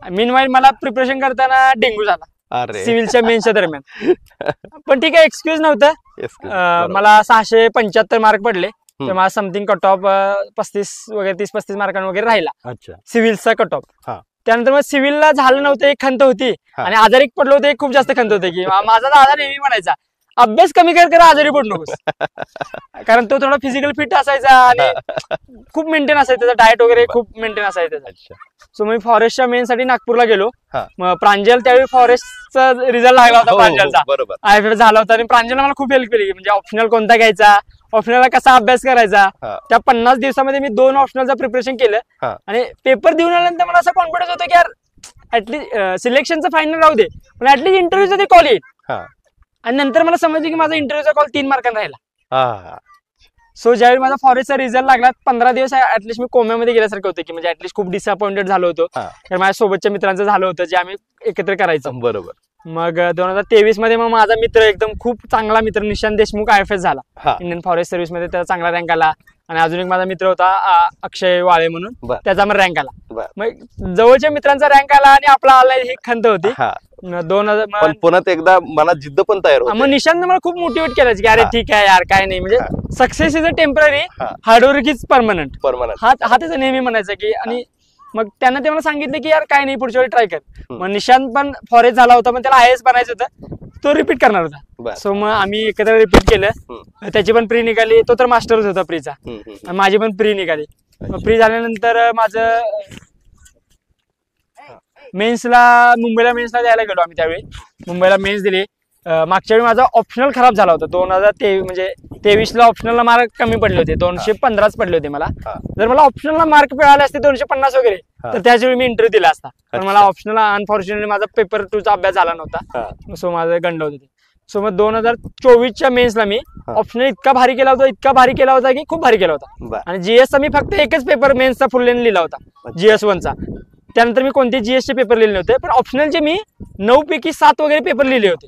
मीनवाईल मला प्रिपरेशन करताना डेंग्यू झाला सिव्हिलच्या मेन्सच्या दरम्यान. पण ठीक आहे, एक्सक्यूज नव्हतं. मला 675 मार्क पडले. तर मला समथिंग कट ऑफ 30-35 मार्कांवर वगैरे राहिला सिव्हिलचा कट ऑफ. त्यानंतर मग सिव्हिलला झालं नव्हतं, एक खंत होती. आणि आजारी पडलो होते, खूप जास्त खंत होते की माझा दादा नेहमी म्हणायचा अभ्यास कमी कर, आजारी पडू नकोस. कारण तो थोडा फिजिकल फिट असायचा आणि खूप मेंटेन असायचं, त्याचा डाएट वगैरे खूप मेंटेन असायचं. सो मी फॉरेस्टच्या मेन साठी नागपूरला गेलो. मग प्रांजल त्यावेळी फॉरेस्टचा रिझल्ट लागला होता प्रांजलचा, IFF झाला होता. आणि प्रांजलने मला खूप हेल्प केली म्हणजे ऑप्शनल कोणता घ्यायचा, ऑप्शनलला कसा अभ्यास करायचा. त्या 50 दिवसामध्ये मी 2 ऑप्शनलचं प्रिपरेशन केलं. आणि पेपर देऊन आल्यानंतर मला असं कॉन्फिडन्स होतं की यार ऍटलीस्ट सिलेक्शनचं फायनल राहू दे, पण ऍटलीस्ट इंटरव्ह्यूचं ते कॉल येईल. आणि नंतर मला समजलं की माझा इंटरव्ह्यूचा कॉल 3 मार्कांना राहिला. सो ज्यावेळी माझा फॉरेस्टचा रिझल्ट लागला 15 दिवस ऍटलीस्ट मी कोम्यामध्ये गेल्यासारखं होतं की म्हणजे ऍटलीस्ट खूप डिसअपॉइंटेड झालो होतो. कारण माझ्या सोबतच्या मित्रांचं झालं होतं जे आम्ही एकत्र करायचं. बरोबर. मग 2023 मध्ये मग माझा मित्र एकदम खूप चांगला मित्र निशांत देशमुख IFS झाला इंडियन फॉरेस्ट सर्व्हिस मध्ये, त्याचा चांगला रँक आला. आणि अजून एक माझा मित्र होता अक्षय वाळे म्हणून, त्याचा मग रँक आला. मग जवळच्या मित्रांचा रँक आला आणि आपला आला ही खंत होती. 2000 पुन्हा एकदा मला जिद्द पण तयार होती. मग निशांत मला खूप मोटिवेट केलं की अरे ठीक आहे यार काय नाही, म्हणजे success is a temporary, hard work is permanent. हा त्याचा नेहमी म्हणायचा की. आणि मग त्यांना ते मला सांगितलं की यार काय नाही पुढच्या वेळी ट्राय कर. मग निशांत पण फॉरेस्ट झाला होता, पण त्याला IAS बनायचं होतं, तो रिपीट करणार होता. सो मग आम्ही एकत्र रिपीट केलं. त्याची पण प्री निघाली, तो तर मास्टरच होता प्रीचा. माझी पण प्री निघाली. मग प्री झाल्यानंतर माझं मुंबईला मेन्सला द्यायला गेलो आम्ही. त्यावेळी मुंबईला मेन्स दिली. मागच्या वेळी माझा ऑप्शनल खराब झाला होता. 2023 ला ऑप्शनलला मार्क कमी पडले होते, 215 पडले होते मला. जर मला ऑप्शनलला मार्क मिळाले असते 250 वगैरे तर त्याच वेळी मी इंटरव्ह्यू दिला असता. पण मला ऑप्शनल अनफॉर्च्युनेटली माझा पेपर 2 चा अभ्यास झाला नव्हता. सो माझं गंड होते. सो मग 2024च्या मेन्सला मी ऑप्शनल इतका भारी केला होता की खूप भारी केला होता. आणि GS चा मी फक्त एकच पेपर मेन्सचा फुल लेन लिहिला होता, GS 1 चा. त्यानंतर मी कोणते GS चे पेपर लिहिले नव्हते, पण ऑप्शनलचे मी 9 पैकी 7 वगैरे पेपर लिहिले होते.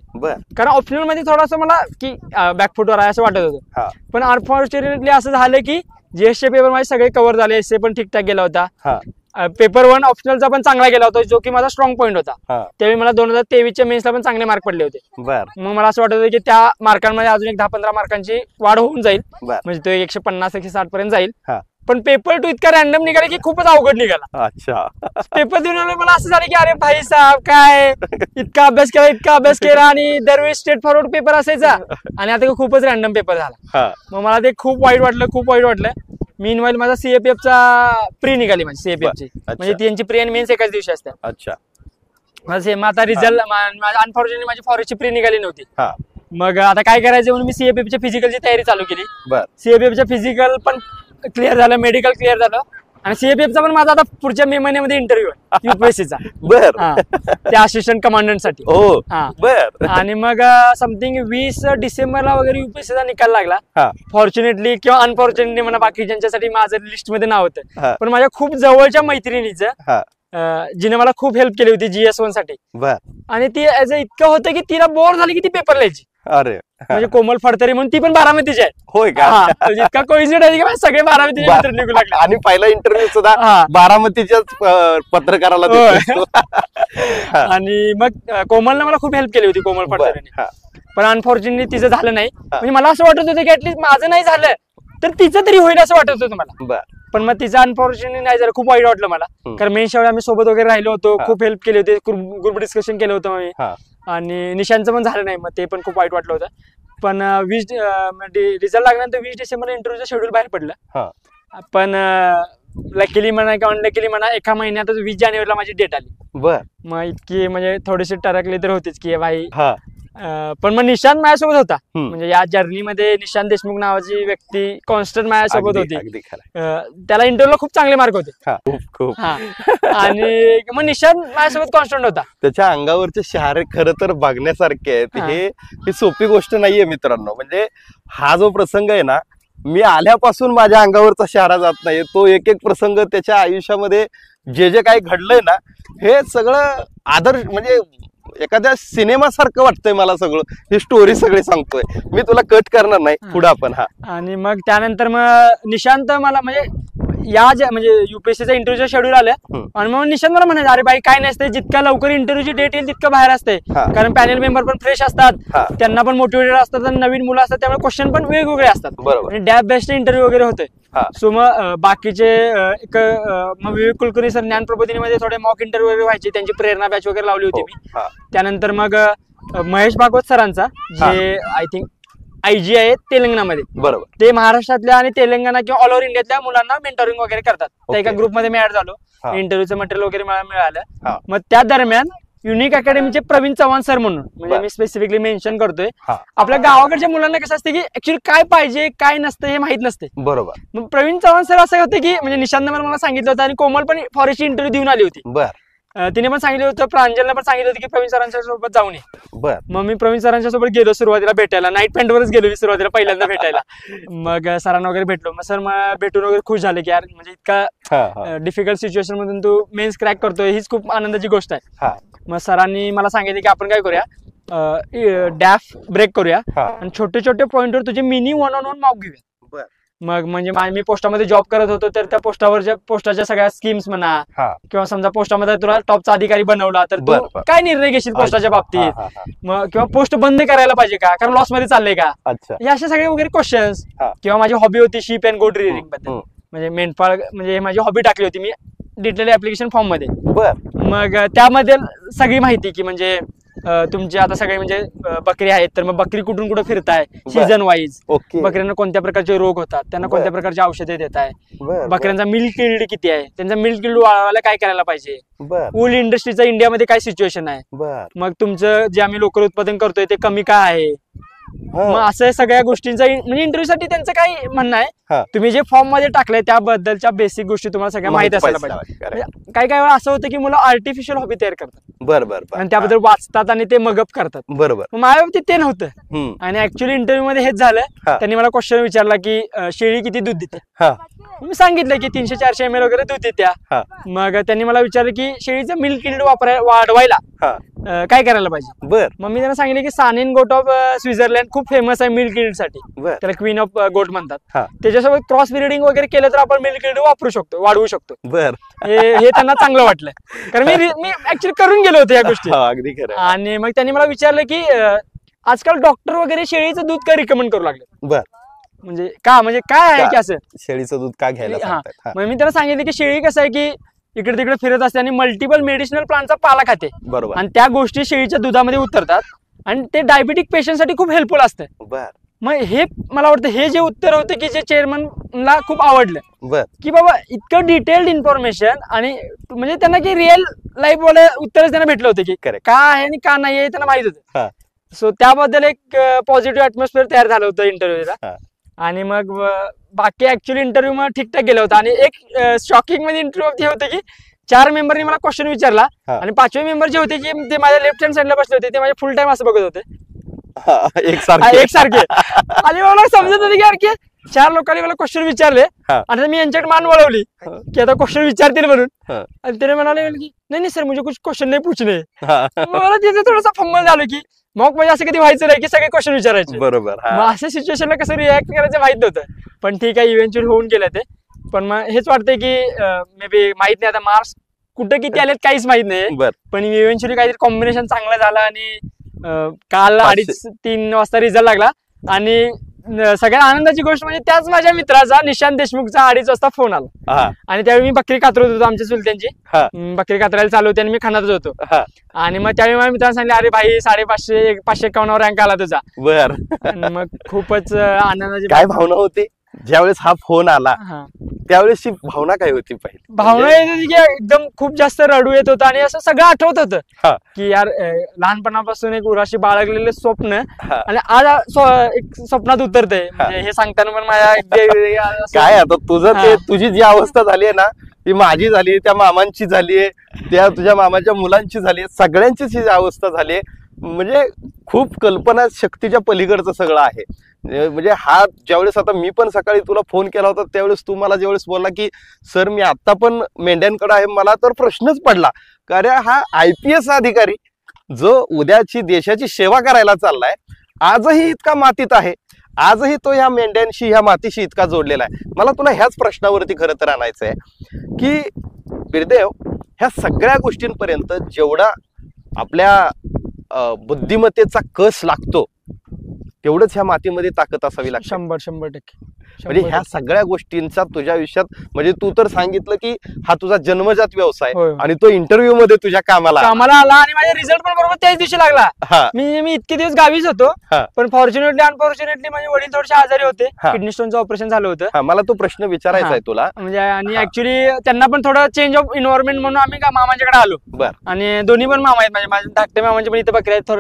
कारण ऑप्शनल मध्ये थोडंसं मला की बॅकफुटवर आहे असं वाटत होतं. पण अनफॉर्च्युनेटली असं झालं की GS चे पेपर माझे सगळे कव्हर झाले, एसे पण ठीकठाक गेला होता. पेपर 1 ऑप्शनलचा पण चांगला गेला होता, जो की माझा स्ट्रॉंग पॉईंट होता. त्यावेळी मला 2023च्या मेन्सला पण चांगले मार्क पडले होते. मग मला असं वाटत होतं की त्या मार्कांमध्ये अजून एक 10-15 मार्कांची वाढ होऊन जाईल, म्हणजे तो 150-160 पर्यंत जाईल. पण पेपर 2 इतका रॅन्डम निघाला की खूपच अवघड निघाला. पेपर देऊन मला असं झालं की अरे भाई साहेब काय इतका अभ्यास केला आणि दरवेळी स्ट्रेट फॉरवर्ड पेपर असायचा आणि आता खूपच रॅन्डम पेपर झाला. मग मला ते खूप वाईट वाटलं. मीनवाईल माझा CAPF चा प्री निघाली, माझी CAPF ची, म्हणजे त्यांची प्री आणि मेन्स एकाच दिवशी असतात. मग आता रिझल्ट अनफॉर्च्युनेटली माझी फॉरेस्टची प्री निघाली नव्हती. मग आता काय करायचं म्हणून मी CAPF च्या फिजिकलची तयारी चालू केली. CAPF च्या फिजिकल पण क्लिअर झालं, मेडिकल क्लिअर झालं. आणि CAPF चा पण माझा आता पुढच्या मे महिन्यामध्ये इंटरव्ह्यू आहे UPSC चा. त्या असिस्टंट कमांडंट साठी. आणि मग समथिंग 20 डिसेंबरला वगैरे UPSC चा निकाल लागला. फॉर्च्युनेटली किंवा अनफॉर्च्युनेटली म्हणा, बाकी ज्यांच्यासाठी माझं लिस्ट मध्ये नाव होतं. पण माझ्या खूप जवळच्या मैत्रिणीचं जिने मला खूप हेल्प केली होती GS 1 साठी. आणि ती इतकं होतं की तिला बोर झाली की ती पेपर लिहायची. म्हणजे कोमल फडतरे म्हणून ती पण बारामतीची आहे. होय का? म्हणजे इतका कोइन्सिडेंट आहे की सगळे बारामतीचे मित्र निघू लागले. आणि पहिला इंटरव्ह्यू सुद्धा बारामतीच्याच पत्रकाराला देतो. आणि मग कोमलने मला खूप हेल्प केली होती, कोमल फडतरेने. पण अनफॉर्च्युनेटली तिचं झालं नाही. म्हणजे मला असं वाटत होतं की ऍटलीस्ट माझं नाही झालं तर तिचं तरी होईल असं वाटत होतं मला. पण मग तिचं अनफॉर्च्युनेटली नाही झालं. खूप वाईट वाटलं मला, कारण मेन शेवटी आम्ही सोबत वगैरे राहिलो होतो, खूप हेल्प केली होती, ग्रुप डिस्कशन केलं होतं मी. आणि निशांचं पण झालं नाही, मग ते पण खूप वाईट वाटलं होतं. पण रिझल्ट लागल्यानंतर 20 डिसेंबरला इंटरव्ह्यूचं शेड्यूल बाहेर पडलं. पण लकीली म्हणा किंवा अनलकीली म्हणा, एका महिन्यातच 20 जानेवारीला माझी डेट आली. मग इतकी म्हणजे थोडीशी टरकली तर होतीच की भाई. पण मग निशांत माझ्यासोबत होता. म्हणजे या जर्नीमध्ये निशांत देशमुख नावाची व्यक्ती कॉन्स्टंट माझ्यासोबत होती. त्याला इंटरव्ह्यूला खूप चांगले मार्क होते. आणि मग निशांत माझ्यासोबत कॉन्स्टंट होता. त्याच्या अंगावरचे शहारे खरं तर बघण्यासारखे आहेत. ही सोपी गोष्ट नाहीये मित्रांनो. म्हणजे हा जो प्रसंग आहे ना, मी आल्यापासून माझ्या अंगावरचा शहारा जात नाही. तो एक एक प्रसंग त्याच्या आयुष्यामध्ये जे जे काही घडलंय ना, हे सगळं आदर्श म्हणजे एखाद्या सिनेमा सारखं वाटतंय मला. सगळं ही स्टोरी सगळी सांगतोय मी, तुला कट करणार नाही पुढे आपण. आणि मग त्यानंतर मग निशांत मला म्हणजे म्हणजे युपीएससीचा इंटरव्ह्यूचं शेड्यूल आलं. आणि मग निशांत मला म्हणायचं, अरे बाई काय नसते, जितका लवकर इंटरव्ह्यूची डेट येईल तितकं बाहेर असते. कारण पॅनल मेंबर पण फ्रेश असतात, त्यांना पण मोटिवेटेड असतात, आणि नवीन मुलं असतात, त्यामुळे क्वेश्चन पण वेगवेगळे असतात. आणि डॅब बेस्ट इंटरव्ह्यू वगैरे होते. सो मग बाकीचे मग विवेक कुलकर्णी सर ज्ञान प्रबोधिनीमध्ये थोडे मॉक इंटरव्ह्यू वगैरे व्हायचे, त्यांची प्रेरणा बॅच वगैरे लावली होती मी. त्यानंतर मग महेश भागवत सरांचा, जे आय थिंक आयजी आहे तेलंगणामध्ये, बरोबर, ते महाराष्ट्रातल्या आणि तेलंगणा किंवा ऑल ओव्हर इंडियातल्या मुलांना मेंटरिंग वगैरे करतात. त्या एका ग्रुपमध्ये मी ऍड झालो, इंटरव्ह्यूचं मटेरियल वगैरे मला मिळालं. मग त्या दरम्यान युनिक अकॅडमीचे प्रवीण चव्हाण सर म्हणून, म्हणजे मी स्पेसिफिकली मेन्शन करतोय, आपल्या गावाकडच्या मुलांना कसं असते की ऍक्च्युअली काय पाहिजे काय नसतं हे माहित नसते. बरोबर. मग प्रवीण चव्हाण सर असं होते की म्हणजे निशांतने मला सांगितलं होतं, आणि कोमल पण फॉरेस्टची इंटरव्ह्यू देऊन आली होती. तिने पण सांगितलं होतं, प्रांजलने पण सांगितलं होतं की प्रवीण सरांच्या सोबत जाऊन ये. मग मी प्रवीण सरांच्या सोबत गेलो सुरुवातीला भेटायला. नाईट पॅन्टवरच गेलो मी सुरुवातीला पहिल्यांदा भेटायला. मग सरांना वगैरे भेटलो. मग सर मला भेटून वगैरे खुश झाले की यार म्हणजे इतका डिफिकल्ट सिच्युएशन मधून तू मेन्स क्रॅक करतोय, हीच खूप आनंदाची गोष्ट आहे. मग सरांनी मला सांगितलं की आपण काय करूया, डॅफ ब्रेक करूया आणि छोटे छोटे पॉइंटवर तुझे मिनी 1-on-1 मॉक घेऊया. मग म्हणजे मी पोस्टामध्ये जॉब करत होतो, तर त्या पोस्टाच्या सगळ्या स्कीम्स म्हणा, किंवा समजा पोस्टामध्ये तुला टॉपचा अधिकारी बनवला तर तू काय निर्णय घेशील पोस्टाच्या बाबतीत, मग किंवा पोस्ट बंद करायला पाहिजे का, कारण लॉस मध्ये चाललंय का, हे असे सगळे वगैरे क्वेश्चन्स. किंवा माझी हॉबी होती शिप अँड गोट रिअरिंग बद्दल, म्हणजे मेंढपाळ म्हणजे माझी हॉबी टाकली होती मी डिटेल ऍप्लिकेशन फॉर्म मध्ये. मग त्यामध्ये सगळी माहिती की म्हणजे तुमचे आता सगळे म्हणजे बकरी आहेत, तर मग बकरी कुठून कुठं फिरताय सीझन वाईज, बकऱ्यांना कोणत्या प्रकारचे रोग होतात, त्यांना कोणत्या प्रकारचे औषधे देताय, बकऱ्यांचा मिल्क यील्ड किती आहे, त्यांचा मिल्क यील्ड वाढवायला काय करायला पाहिजे, वूल इंडस्ट्रीचा इंडियामध्ये काय सिच्युएशन आहे, मग तुमचं जे आम्ही लोकल उत्पादन करतोय ते कमी का आहे. मग असं सगळ्या गोष्टींचा म्हणजे इंटरव्ह्यू साठी त्यांचं काय म्हणणं आहे, तुम्ही जे फॉर्म मध्ये टाकलंय त्याबद्दलच्या बेसिक गोष्टी तुम्हाला सगळ्या माहिती असायला पाहिजे. काही काही वेळा असं होतं की मुलं आर्टिफिशियल हॉबी तयार करतात, बरोबर, आणि त्याबद्दल वाचतात आणि ते मगअप करतात, बरोबर. माझ्या बाबतीत ते नव्हतं. आणि ऍक्च्युअली इंटरव्ह्यू मध्ये हेच झालं. त्यांनी मला क्वेश्चन विचारला की शेळी किती दूध देते, मी सांगितलं की 300-400 ml वगैरे दूध देत्या. मग त्यांनी मला विचारलं की शेळीचं मिल्क यील्ड वाढवायला काय करायला पाहिजे. मग मी त्यांना सांगितलं की सानेन गोट ऑफ स्वित्झर्लंड खूप फेमस आहे मिल्क यील्ड साठी, त्याला क्वीन ऑफ गोट म्हणतात. त्याच्यासोबत क्रॉस ब्रीडिंग वगैरे केलं तर आपण मिल्क यील्ड वापरू शकतो, वाढवू शकतो. हे त्यांना चांगलं वाटलं, कारण मी ऍक्च्युअली करून गेलो होतो या गोष्टी. आणि मग त्यांनी मला विचारलं की आजकाल डॉक्टर वगैरे शेळीचं दूध का रिकमेंड करू लागले, म्हणजे काय आहे की असं शेळीचं दूध का घ्यायला. मग मी त्यांना सांगितलं की शेळी कसं आहे की इकडे तिकडे फिरत असते आणि मल्टिपल मेडिसिनल प्लांटचा पाला खाते, बरोबर, आणि त्या गोष्टी शेळीच्या दुधामध्ये उतरतात आणि ते डायबिटिक पेशंटसाठी खूप हेल्पफुल असतं. मग हे मला वाटतं हे जे उत्तर होते की जे चेअरमनला खूप आवडलं, की बाबा इतकं डिटेल्ड इन्फॉर्मेशन, आणि म्हणजे त्यांना की रिअल लाईफ वाले उत्तरच त्यांना भेटलं होतं की का आहे आणि का नाही आहे त्यांना माहित होतं. सो त्याबद्दल एक पॉझिटिव्ह ऍटमॉस्फिअर तयार झालं होतं इंटरव्ह्यूला. आणि मग बाकी ऍक्च्युअली इंटरव्ह्यू मग ठीकठाक गेला होता. आणि एक शॉकिंग मध्ये इंटरव्ह्यू हे होतं की 4 मेंबरनी मला क्वेश्चन विचारला, आणि 5वे मेंबर जे होते की ते माझ्या लेफ्ट हँड साईडला बसले होते, ते माझ्या फुल टाइम असं बघत होते एकसारखे. आणि मला समजत होते की यार की 4 लोकांनी मला क्वेश्चन विचारले, आणि मी यांच्याकडे मान वळवली की आता क्वेश्चन विचारतील म्हणून, आणि त्याने म्हणाले की नाही सर मुझे कुछ क्वेश्चन नाही पूछने. मला तिथे थोडासा फंबल झालो की मॉक म्हणजे असं कधी व्हायचं नाही की सगळे क्वेश्चन विचारायचे. बरोबर. मग अशा सिच्युएशनला कसं रिॲक्ट करायचं माहित नव्हतं. पण ठीक आहे, इव्हेंच्युअली होऊन गेलं ते. पण मग हेच वाटतंय की मे बी माहित नाही आता मार्क्स कुठे किती आलेत काहीच माहित नाही. बर. पण इव्हेंच्युअली काहीतरी कॉम्बिनेशन चांगलं झालं आणि काल 2:30-3 वाजता रिझल्ट लागला. आणि सगळ्यात आनंदाची गोष्ट म्हणजे त्याच माझ्या मित्राचा निशांत देशमुखचा 2:30 वाजता फोन आला. आणि त्यावेळी मी बकरी कातरत होतो आमच्या चुलत्यांची. बकरी कातरायला चालू होती आणि मी खानातच होतो. आणि मग त्यावेळी माझ्या मित्रांनी सांगितलं, अरे भाई 551 रँक आला तुझा. बर. मग खूपच आनंदाची काय भावना होती ज्यावेळेस हा फोन आला? त्यावेळेसची भावना काय होती? पहिली भावना येत होती की एकदम खूप जास्त रडू येत होतं आणि असं सगळं आठवत होतं की यार लहानपणापासून एक उराशी बाळगलेले स्वप्न आणि आज एक स्वप्नात उतरते. म्हणजे हे सांगताना पण माझ्या काय आता तुझं तुझी जी अवस्था झाली आहे ना ती माझी झाली, त्या मामांची झालीये, त्या तुझ्या मामाच्या मुलांची झाली, सगळ्यांचीच ही अवस्था झाली. म्हणजे खूप कल्पना शक्तीच्या पलीकडचं सगळं आहे. म्हणजे हा ज्यावेळेस आता मी पण सकाळी तुला फोन केला होता त्यावेळेस तू मला ज्यावेळेस बोलला की सर मी आता पण मेंढ्यांकडे आहे, मला तर प्रश्नच पडला कारण हा IPS अधिकारी जो उद्याची देशाची सेवा करायला चाललाय आजही इतका मातीत आहे, आजही तो ह्या मेंढ्यांशी ह्या मातीशी इतका जोडलेला आहे. मला तुला ह्याच प्रश्नावरती खरं तर आणायचं आहे की बिरदेव, ह्या सगळ्या गोष्टींपर्यंत जेवढा आपल्या बुद्धिमत्तेचा कस लागतो तेवढंच ह्या मातीमध्ये ताकद असावी लागते. 100% म्हणजे ह्या सगळ्या गोष्टींचा तुझ्या आयुष्यात म्हणजे तू तर सांगितलं की हा तुझा जन्मजात व्यवसाय आणि तो इंटरव्ह्यू मध्ये तुझ्या कामाला आला आणि माझा रिझल्ट पण बरोबर त्याच दिवशी लागला. मी इतके दिवस गावीच होतो पण फॉर्च्युनेटली अनफॉर्च्युनेटली माझे वडील थोडेसे आजारी होते, किडनी स्टोनचं ऑपरेशन झालं होतं. मला तो प्रश्न विचारायचा आहे तुला म्हणजे आणि ऍक्च्युली त्यांना पण थोडं चेंज ऑफ इन्व्हायरमेंट म्हणून आम्ही मामांच्याकडे आलो. आणि दोन्ही पण मामा आहेत माझे धाकटे मामांचे पण इथे बकरी आहेत,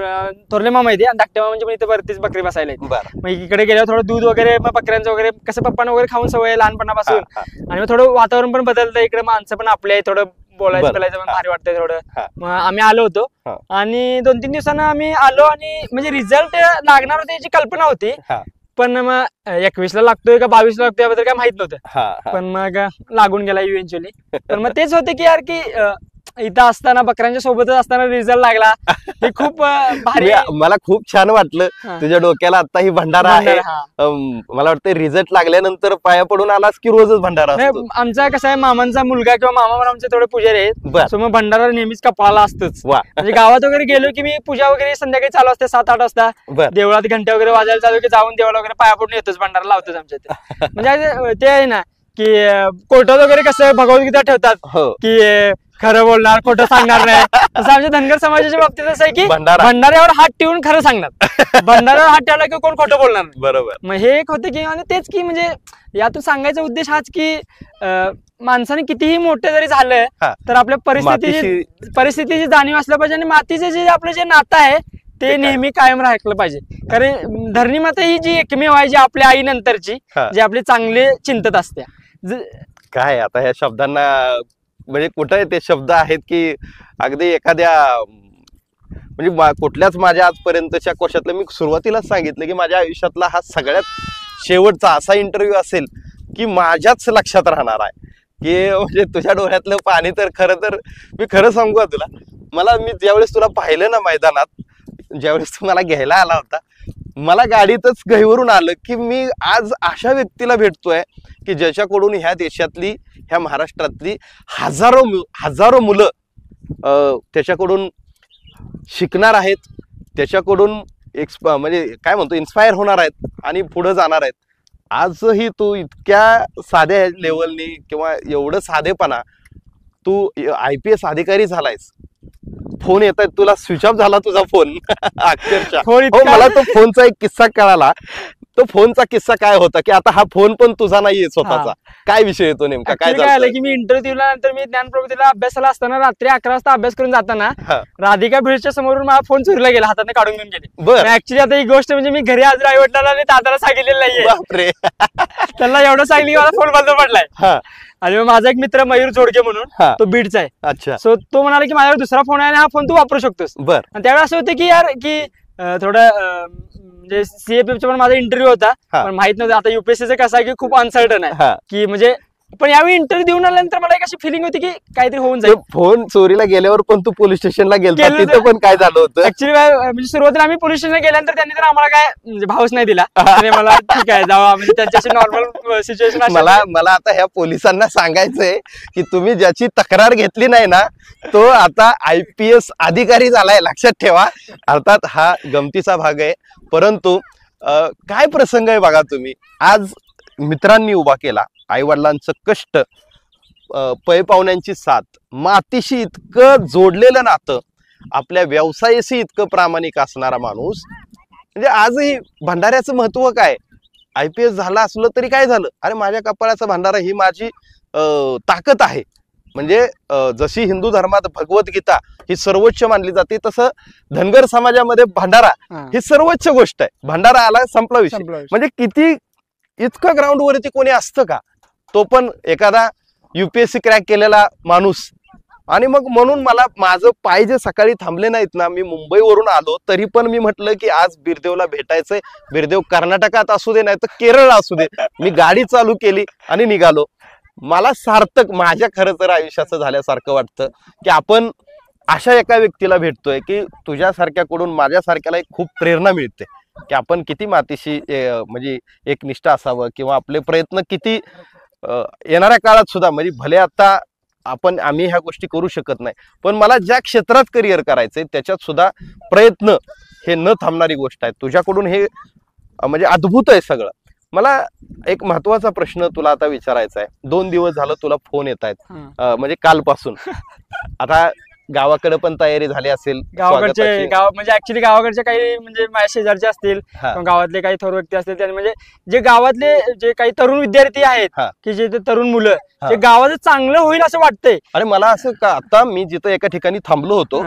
थोरले मामा आहेत आणि धाकटे मामांचे पण इथे भरतीच बकरी बसायला आहेत. मग इकडे गेल्यावर थोडं दूध वगैरे मग बकऱ्यांचं वगैरे कसं पप्पांना वगैरे खाऊन सवय लहानपणापासून. आणि मग थोडं वातावरण पण बदलतं, इकडे माणसं पण आपले आहे, थोडं बोलायचं बोलायचं पण भारी वाटतंय थोडं. मग आम्ही आलो होतो आणि 2-3 दिवसांना आम्ही आलो आणि म्हणजे रिझल्ट लागणार होते याची कल्पना होती. पण मग 21ला लागतोय का 22ला लागतोय याबद्दल काय माहित नव्हतं. पण मग लागून गेला इव्हेंच्युअली. पण मग तेच होते की यार की इथं असताना बकऱ्यांच्या सोबतच असताना रिझल्ट लागला हे खूप भारी. मला खूप छान वाटलं. तुझ्या डोक्याला आता ही भंडारा आहे. मला वाटतं रिझल्ट लागल्यानंतर पाया पडून आलास की रोजच भंडारा असतो? आमचा कसा आहे, मामांचा मुलगा किंवा मामा आमचे थोडे पुजारी आहेत, सो मग भंडारा नेहमीच कपाळाला असतोच. म्हणजे गावात वगैरे गेलो की मी पूजा वगैरे संध्याकाळी चालू असते 7-8 वाजता, देवळात घंटे वगैरे वाजायला चालू की जाऊन देवाला वगैरे पाया पडून येतोच, भंडारा लावतोच आमच्या इथे. म्हणजे ते आहे ना की कोर्टात वगैरे कसं भगवद्गीता ठेवतात की खरं बोलणार खोटं सांगणार नाही, तसं आमच्या धनगर समाजाच्या बाबतीत असं आहे की भंडाऱ्यावर हात ठेवून खरं सांगणार, भंडाऱ्यावर हात ठेवला की कोण खोटं बोलणार नाही. बरोबर. मग हे एक होतं की आणि तेच की म्हणजे यातून सांगायचा उद्देश हाच की माणसाने कितीही मोठे जरी झालं तर आपल्या परिस्थितीची जाणीव असलं पाहिजे आणि मातीचं जे आपलं जे नातं आहे ते नेहमी कायम राखलं पाहिजे. कारण धरणी माता ही जी एकमेव आहे जी आपल्या आई नंतरची जी आपली चांगले चिंतत असते. काय आता ह्या शब्दांना म्हणजे कुठे ते शब्द आहेत की अगदी एखाद्या म्हणजे कुठल्याच माझ्या आजपर्यंतच्या कोशातलं मी सुरुवातीलाच सांगितलं की माझ्या आयुष्यातला हा सगळ्यात शेवटचा असा इंटरव्ह्यू असेल की माझ्याच लक्षात राहणार आहे की म्हणजे तुझ्या डोळ्यातलं पाणी तर मी खरं सांगू का तुला, मी ज्यावेळेस तुला पाहिलं ना मैदानात, ज्यावेळेस तू मला घ्यायला आला होता, मला गाडीतच गहीवरून आलं की मी आज अशा व्यक्तीला भेटतोय की ज्याच्याकडून ह्या देशातली ह्या महाराष्ट्रातली हजारो मुलं त्याच्याकडून शिकणार आहेत, त्याच्याकडून म्हणजे काय म्हणतो इन्स्पायर होणार आहेत आणि पुढे जाणार आहेत. आजही तू इतक्या साध्या लेवलनी किंवा एवढं साधेपणा तू IPS अधिकारी झालायस. फोन येत आहेत तुला, स्विच ऑफ झाला तुझा फोन अक्षरशः. मला तो फोनचा एक किस्सा कळाला. तो फोनचा किस्सा काय होता की आता हा फोन पण तुझा नाहीये स्वतःचा, काय विषय येतो नेमका? काय झालं की मी इंटरव्ह्यू दिला नंतर मी ज्ञानप्रबोधीला अभ्यासाला असताना रात्री 11 वाजता अभ्यास करून जाताना राधिका भिडच्या समोरून मला फोन चोरीला गेला, हाताने काढून घेऊन गेले. ऍक्च्युली आता ही गोष्ट म्हणजे मी घरी आज आई-वडिलांना आणि दादाला सांगितलेलं नाहीये. त्यांना एवढं सांगितलं की मला फोन बंद पडलाय. आणि मग माझा एक मित्र मयूर जोडके म्हणून तो बीडचा आहे. अच्छा. सो तो म्हणाला की माझ्यावर दुसरा फोन आहे आणि हा फोन तू वापरू शकतोस. आणि त्यावेळेस असं होतं की यार की थोडं म्हणजे CFF पण माझा इंटरव्ह्यू होता पण माहित नव्हतं. आता UPSC कसं आहे की खूप अनसर्टन आहे की म्हणजे पण यावेळी इंटरव्ह्यू देऊन आल्यानंतर मला एक अशी फिलिंग होती की काहीतरी होऊन जाईल. फोन चोरीला गेल्यावर पण तू पोलीस स्टेशनला गेला, तिथं पण काय झालं होतं? ऍक्च्युली म्हणजे सुरुवातीला आम्ही पोलीस स्टेशनला गेल्यानंतर त्यांनी तर आम्हाला काय म्हणजे भावच नाही दिला. मला ठीक आहे जावा, म्हणजे त्यांच्याशी नॉर्मल सिच्युएशन. मला आता ह्या पोलिसांना सांगायचंय की तुम्ही ज्याची तक्रार घेतली नाही ना तो आता IPS अधिकारी झालाय, लक्षात ठेवा. अर्थात हा गमतीचा भाग आहे, परंतु काय प्रसंग आहे बघा तुम्ही. आज मित्रांनी उभा केला, आई वडिलांचं कष्ट, पै पाहुण्यांची साथ, मातीशी इतकं जोडलेलं नातं, आपल्या व्यवसायाशी इतकं प्रामाणिक असणारा माणूस. म्हणजे आजही भंडाऱ्याचं महत्व काय, IPS झाला असलं तरी काय झालं, अरे माझ्या कपाळाचा भंडारा ही माझी ताकद आहे. म्हणजे जशी हिंदू धर्मात भगवद्गीता ही सर्वोच्च मानली जाते, तसं धनगर समाजामध्ये भंडारा ही सर्वोच्च गोष्ट आहे. भंडारा आला संपला विषय. म्हणजे किती इतकं ग्राउंड वरती कोणी असतं का, तो पण एखादा UPSC क्रॅक केलेला माणूस. आणि मग म्हणून मला माझं पाय जे सकाळी थांबले नाहीत ना, मी मुंबईवरून आलो तरी पण मी म्हटलं की आज बिरदेवला भेटायचंय. बिरदेव कर्नाटकात असू दे नाही तर केरळ असू दे, मी गाडी चालू केली आणि निघालो. मला सार्थक माझ्या खरं तर आयुष्याचं झाल्यासारखं वाटतं की आपण अशा एका व्यक्तीला भेटतोय की तुझ्यासारख्याकडून माझ्यासारख्याला एक खूप प्रेरणा मिळते की आपण किती मातीशी म्हणजे एकनिष्ठ असावं, किंवा आपले प्रयत्न किती येणाऱ्या काळात सुद्धा, म्हणजे भले आता आम्ही ह्या गोष्टी करू शकत नाही, पण मला ज्या क्षेत्रात करिअर करायचंय त्याच्यात सुद्धा प्रयत्न हे न थांबणारी गोष्ट आहे. तुझ्याकडून हे म्हणजे अद्भुत आहे सगळं. मला एक महत्वाचा प्रश्न तुला आता विचारायचा आहे. 2 दिवस झालं तुला फोन येत आहेत, म्हणजे कालपासून. आता गावाकडे पण तयारी झाली असेल, गावाकडचे म्हणजे ऍक्च्युली गावाकडचे काही म्हणजे माझ्या शेजारचे असतील, गावातले काही थोर व्यक्ती असतील, त्यांनी म्हणजे जे गावातले जे काही तरुण विद्यार्थी आहेत की जे तरुण मुलं, ते गावाचं चांगलं होईल असं वाटतंय. अरे मला असं का, आता मी जिथं एका ठिकाणी थांबलो होतो,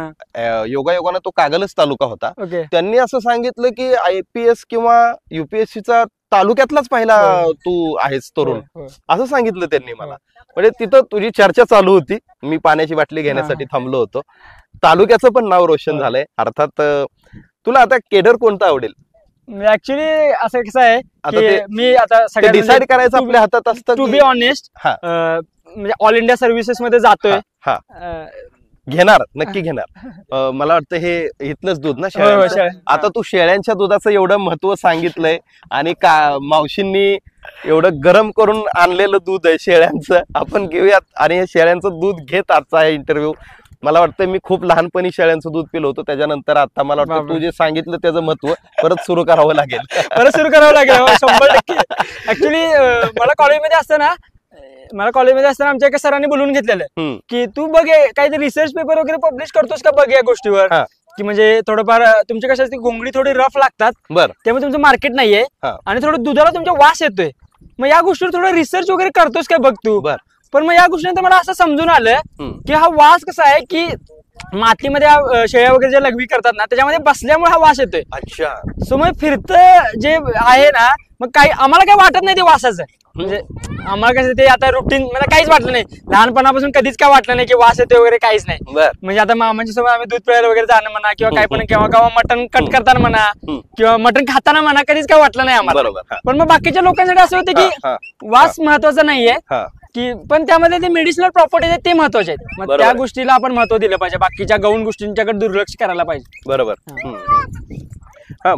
योगायोगानं तो कागलच तालुका होता, त्यांनी असं सांगितलं की IPS किंवा UPSCचा तालुक्यातलाच पहिला तू आहेस तरुण, असं सांगितलं त्यांनी मला. म्हणजे तिथं तुझी चर्चा चालू होती, मी पाण्याची बाटली घेण्यासाठी थांबलो होतो. तालुक्याचं पण नाव रोशन झालंय. अर्थात तुला आता केडर कोणता आवडेल? ऍक्च्युली असं कसं आहे की मी आता सगळं डिसाइड करायचं आपल्या हातात असतं. टू बी ऑनेस्ट, म्हणजे ऑल इंडिया सर्व्हिसेस मध्ये जातोय, घेणार नक्की घेणार. मला वाटतं हे इथलंच दूध ना शेळ्यांचं. आता तू शेळ्यांच्या दुधाचं एवढं महत्व सांगितलंय आणि मावशींनी एवढं गरम करून आणलेलं दूध आहे शेळ्यांचं, आपण घेऊयात आणि हे शेळ्यांचं दूध घेत आजचा हा इंटरव्ह्यू. मला वाटतं मी खूप लहानपणी शेळ्यांचं दूध पिलं होतं, त्याच्यानंतर आता मला वाटतं तू जे सांगितलं त्याचं महत्व परत सुरू करावं लागेल. 100%. ऍक्च्युली मला कॉलेजमध्ये असताना आमच्या एका सरांनी बोलून घेतलेलं की तू बघ काही रिसर्च पेपर वगैरे पब्लिश करतोस का बघ या गोष्टीवर, की म्हणजे थोडंफार तुमच्या कशा असते घोंगडी थोडी रफ लागतात, त्यामुळे तुमचं मार्केट नाहीये आणि थोडं दुधाला तुमचा वास येतोय, मग या गोष्टीवर थोडं रिसर्च वगैरे करतोस का बघ तू. पण मग या गोष्टीनंतर मला असं समजून आलं की हा वास कसा आहे की मातीमध्ये शेळ्या वगैरे जे लघवी करतात ना त्याच्यामध्ये बसल्यामुळे हा वास येतोय. अच्छा. सो मग फिरतं जे आहे ना, मग काही आम्हाला काही वाटत नाही ते वासाचं, म्हणजे आम्हाला कसं ते आता रुटीन मला काहीच वाटलं नाही, लहानपणापासून कधीच काय वाटलं नाही की वास येते वगैरे काहीच नाही. म्हणजे आता मामाच्या सोबत आम्ही दूध प्यायला वगैरे जाणं म्हणा किंवा काय पण केव्हा मटण कट करताना म्हणा किंवा मटण खाताना म्हणा कधीच काय वाटलं नाही आम्हाला. पण मग बाकीच्या लोकांसाठी असं होतं की वास महत्वाचा नाहीये की, पण त्यामध्ये ते मेडिसिनल प्रॉपर्टीज आहेत ते महत्वाचे आहेत. मग त्या गोष्टीला आपण महत्व दिलं पाहिजे, बाकीच्या गौण गोष्टींच्याकडे दुर्लक्ष करायला पाहिजे. बरोबर.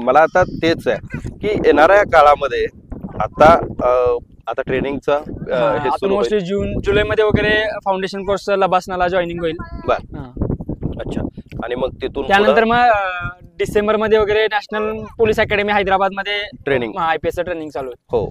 मला आता तेच आहे की येणाऱ्या काळामध्ये आता ट्रेनिंगचं मोस्टली जुलै मध्ये वगैरे फाउंडेशन कोर्स लबासनाला जॉईनिंग होईल. अच्छा. आणि मग तिथून त्यानंतर मग डिसेंबर मध्ये वगैरे नॅशनल पोलीस अकॅडमी हैदराबाद मध्ये ट्रेनिंग IPS ट्रेनिंग चालू आहे. हो.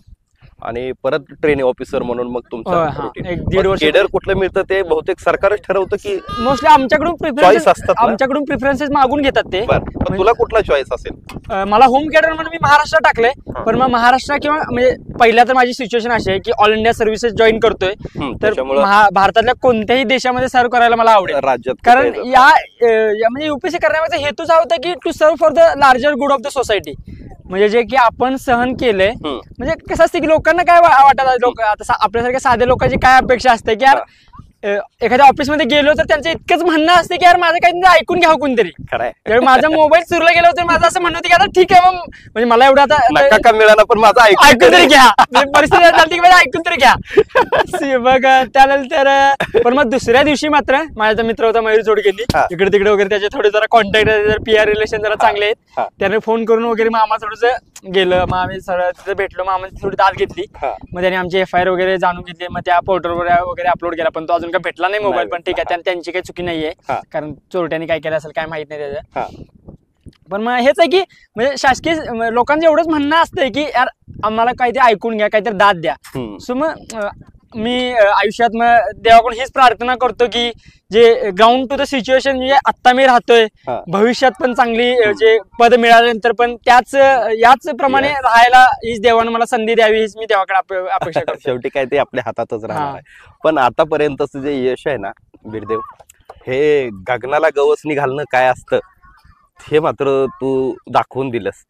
आणि परत ट्रेनिंग ऑफिसर म्हणून मग तुमचं 1.5 वर्ष केडर कुठलं मिळतं ते बहुतेक सरकारच ठरवतं की मोस्टली आमच्याकडून प्रिफरन्सेस मागून घेतात ते. तुला कुठला चॉईस असेल? मला होम केडर म्हणून मी महाराष्ट्र टाकलंय, पण मग महाराष्ट्र किंवा म्हणजे पहिल्या तर माझी सिच्युएशन अशी आहे की ऑल इंडिया सर्व्हिसेस जॉईन करतोय, तर भारतातल्या कोणत्याही देशामध्ये सर्व्ह करायला मला आवडेल राज्यात. कारण या म्हणजे UPSC करण्याचा हेतूच हा होता की to serve for the larger good of the society. म्हणजे जे की आपण सहन केलंय, म्हणजे कसं असतं की लोकांना काय वाटत, लोक आता आपल्यासारख्या साध्या लोकांची काय अपेक्षा असते की यार एखाद्या ऑफिसमध्ये गेलो तर त्यांचं इतकंच म्हणणं असते की यार माझं काहीतरी ऐकून घ्यावं कोणतरी. खरंय. त्यावेळी माझा मोबाईल चुरला गेला तर माझं असं म्हणणं होतं की आता ठीक आहे मग म्हणजे मला एवढं नका का मिळाला पण माझं ऐकून तरी घ्या. परिस्थिती चालते की माझं ऐकून तरी घ्या. मग त्यानंतर पण मग दुसऱ्या दिवशी मात्र माझा मित्र होता मयूर जोडगेंनी, इकडे तिकडे वगैरे त्याचे थोडे जरा कॉन्टॅक्ट पीआर रिलेशन जरा चांगले आहेत, त्याने फोन करून वगैरे मग आम्हाला थोडंसं गेलं. मग आम्ही सगळं तिथे भेटलो, मग आम्ही थोडी दाद घेतली. मग त्याने आमची FIR वगैरे जाणून घेतली. मग त्या पोर्टलवर वगैरे अपलोड केला, पण तो अजून काय भेटला नाही मोबाईल. पण ठीक आहे, त्यांची काही चुकी नाहीये, कारण चोरट्याने काय केलं असेल काय माहित नाही त्याचं. पण मग हेच आहे की म्हणजे शासकीय लोकांचं एवढंच म्हणणं असतंय की यार आम्हाला काहीतरी ऐकून घ्या, काहीतरी दाद द्या. सो मग मी आयुष्यात मग देवाकडून हीच प्रार्थना करतो की जे ग्राउंड टू द सिच्युएशन म्हणजे आत्ता मी राहतोय, भविष्यात पण चांगली जे पद मिळाल्यानंतर पण याच प्रमाणे राहायला हीच देवानं मला संधी द्यावी, हीच मी देवाकडे अपेक्षा करतो. शेवटी काय ते आपल्या हातातच राहणार आहे. पण आतापर्यंतच जे यश आहे ना वीरदेव, हे गगनाला गवसणी घालणं काय असतं हे मात्र तू दाखवून दिलंस.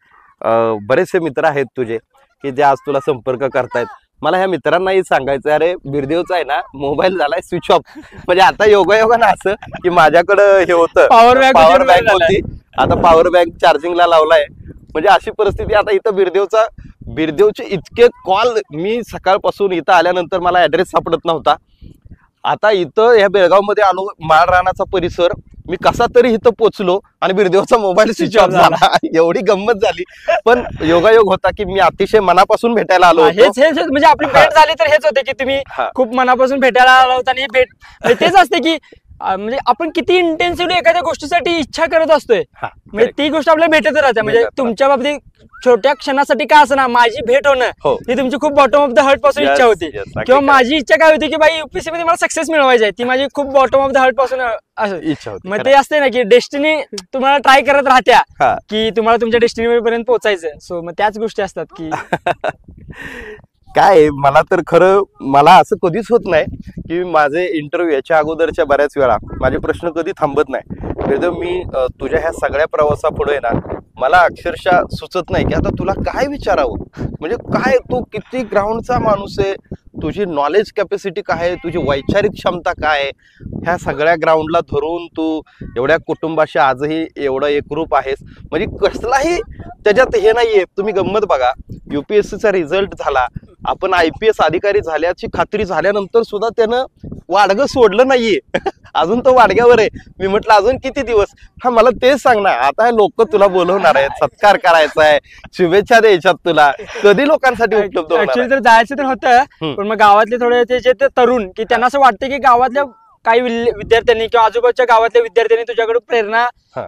बरेचसे मित्र आहेत तुझे की जे आज तुला संपर्क करतायत. मला ह्या मित्रांनाही सांगायचं, अरे वीरदेवचा आहे ना मोबाईल झालाय स्विच ऑफ. म्हणजे आता योगायोगानं असं की माझ्याकडं हे होतं पॉवर बँक होती, आता पॉवर बँक चार्जिंगला लावलाय. म्हणजे अशी परिस्थिती आता इथं वीरदेवचे इतके कॉल, मी सकाळपासून इथं आल्यानंतर मला ऍड्रेस सापडत नव्हता. आता इथं ह्या बेळगावमध्ये आलो, माळरानाचा परिसर, मी कसा तरी इथं पोचलो आणि वीरदेवचा मोबाईल स्विच ऑफ झाला. एवढी गंमत झाली. पण योगायोग होता की मी अतिशय मनापासून भेटायला आलो. हेच म्हणजे आपली भेट झाली तर हेच होते की तुम्ही खूप मनापासून भेटायला आला होता. आणि भेट तेच असते की म्हणजे आपण किती इंटेन्सिव्हली एखाद्या गोष्टीसाठी इच्छा करत असतोय, म्हणजे ती गोष्ट आपल्याला भेटत राहते. म्हणजे तुमच्या बाबतीत छोट्या क्षणासाठी काय असं ना, माझी भेट होणं ही तुमची खूप बॉटम ऑफ द हार्ट पासून इच्छा होती. किंवा माझी इच्छा काय होती की बाई UPSC मध्ये मला सक्सेस मिळवायची आहे, ती माझी खूप बॉटम ऑफ द हार्ट पासून इच्छा होती. मग ते असते ना की डेस्टिनी तुम्हाला ट्राय करत राहत्या की तुम्हाला तुमच्या डेस्टिनी पर्यंत पोहोचायचं. सो मग त्याच गोष्टी असतात की काय, मला तर खरं मला असं कधीच होत नाही की माझे इंटरव्ह्यू याच्या अगोदरच्या बऱ्याच वेळा माझे प्रश्न कधी थांबत नाही. मी तुझ्या ह्या सगळ्या प्रवासापुढे ना मला अक्षरशः सुचत नाही की आता तुला काय विचारावं. म्हणजे काय, तू किती ग्राउंडचा माणूस आहे, तुझी नॉलेज कॅपॅसिटी काय आहे, तुझी वैचारिक क्षमता काय आहे, ह्या सगळ्या ग्राउंडला धरून तू एवढ्या कुटुंबाशी आजही एवढं एकरूप आहेस. म्हणजे कसलाही त्याच्यात हे नाहीये. तुम्ही गंमत बघा, UPSCचा रिझल्ट झाला, आपण IPS अधिकारी झाल्याची खात्री झाल्यानंतर सुद्धा त्यानं वाडगं सोडलं नाहीये. अजून तो वाडग्यावर आहे. मी म्हटलं अजून किती दिवस. मला तेच सांग ना, आता लोक तुला बोलवणार आहेत, सत्कार करायचा आहे, शुभेच्छा द्यायच्यात तुला, कधी लोकांसाठी उपलब्ध होणार? ऍक्च्युअली तर जायचं तर होतं, पण मग गावातले थोडे जे तरुण की त्यांना असं वाटतं की गावातल्या काही विद्यार्थ्यांनी किंवा आजूबाजूच्या गावातल्या विद्यार्थ्यांनी तुझ्याकडून प्रेरणा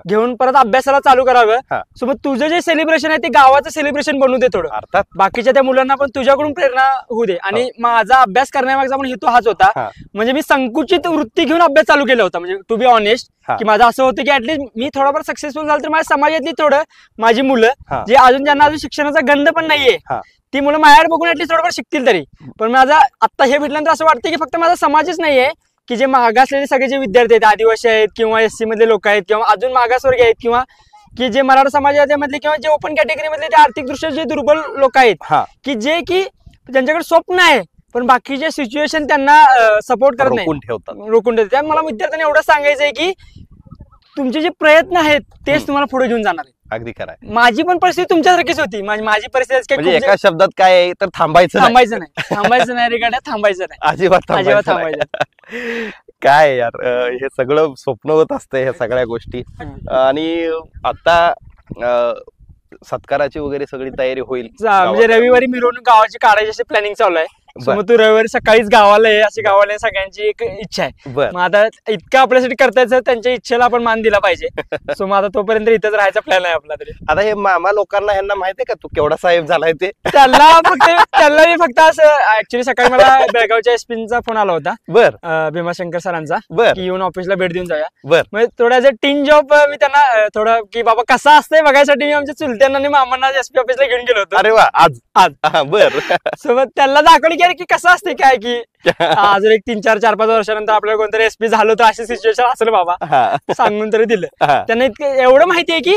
घेऊन परत अभ्यासाला चालू करावं. सोबत तुझं जे सेलिब्रेशन आहे ते गावाचं सेलिब्रेशन बनवू दे थोडं. अर्थात बाकीच्या त्या मुलांना पण तुझ्याकडून प्रेरणा होऊ दे. आणि माझा अभ्यास करण्यामागचा पण हेतू हाच होता. म्हणजे मी संकुचित वृत्ती घेऊन अभ्यास चालू केला होता. म्हणजे टू बी ऑनेस्ट की माझं असं होतं की ऍटलीस्ट मी थोडाफार सक्सेसफुल झालं तर माझ्या समाजातली थोडं माझी मुलं जे अजून ज्यांना अजून शिक्षणाचा गंध पण नाहीये, ती मुलं माझ्याकडे बघून ऍटलीस्ट थोडंफार शिकतील तरी. पण माझा आता हे भेटल्यानंतर असं वाटतं की फक्त माझा समाजच नाहीये की जे मागासलेले सगळे जे विद्यार्थी आहेत, आदिवासी आहेत किंवा SC मधले लोक आहेत किंवा अजून मागासवर्गीय आहेत किंवा की जे मराठा समाजामधले किंवा जे ओपन कॅटेगरी मधले ते आर्थिकदृष्ट्या जे दुर्बल लोक आहेत की ज्यांच्याकडे स्वप्न आहे पण बाकीचे सिच्युएशन त्यांना सपोर्ट करत नाही, रोखून ठेवतात. त्यामुळे मला विद्यार्थ्यांना एवढं सांगायचंय की तुमचे जे प्रयत्न आहेत तेच तुम्हाला पुढे घेऊन जाणार आहे. अगदी खरं आहे. माझी पण परिस्थिती तुमच्यासारखीच होती. माझी परिस्थिती म्हणजे एका शब्दात काय आहे तर थांबायचं नाही रेगाड्या, थांबायचं नाही, अजिबात थांबायचं. काय यार, हे सगळं स्वप्न होत असतंय ह्या सगळ्या गोष्टी. आणि आता सत्काराची वगैरे सगळी तयारी होईल. म्हणजे रविवारी मिरवणूक गावाची काढायची अशी प्लॅनिंग चालू आहे. मग तू रविवारी सकाळीच गावाला आहे अशी गावाला सगळ्यांची एक इच्छा आहे. मग आता इतकं आपल्यासाठी करतायचं, त्यांच्या इच्छेला आपण मान दिला पाहिजे. सो मग आता तोपर्यंत इथंच राहायचा प्लॅन आहे आपला. तरी आता हे मामा लोकांना ह्यांना माहितीये का तू केवढा साहेब झालाय ते? त्यांना मी फक्त असं ऍक्च्युली सकाळी मला बेळगावच्या SPचा फोन आला होता, भीमाशंकर सरांचा, की येऊन ऑफिसला भेट देऊन जाऊया. म्हणजे थोडा ऍज अ टीन जॉब मी त्यांना थोडं की बाबा कसा असतंय बघायसाठी मी आमच्या चुलत्यांना आणि मामांना SP ऑफिसला घेऊन गेलो होतो. अरे वा, आज बर. सोबत त्यांना दाखवली की कसं असते काय की अजून एक 3-4-5 वर्षानंतर आपल्याला कोणतरी SP झालं तर अशी सिच्युएशन असेल बाबा, सांगून तरी दिलं. त्यांना इतकं एवढं माहिती आहे की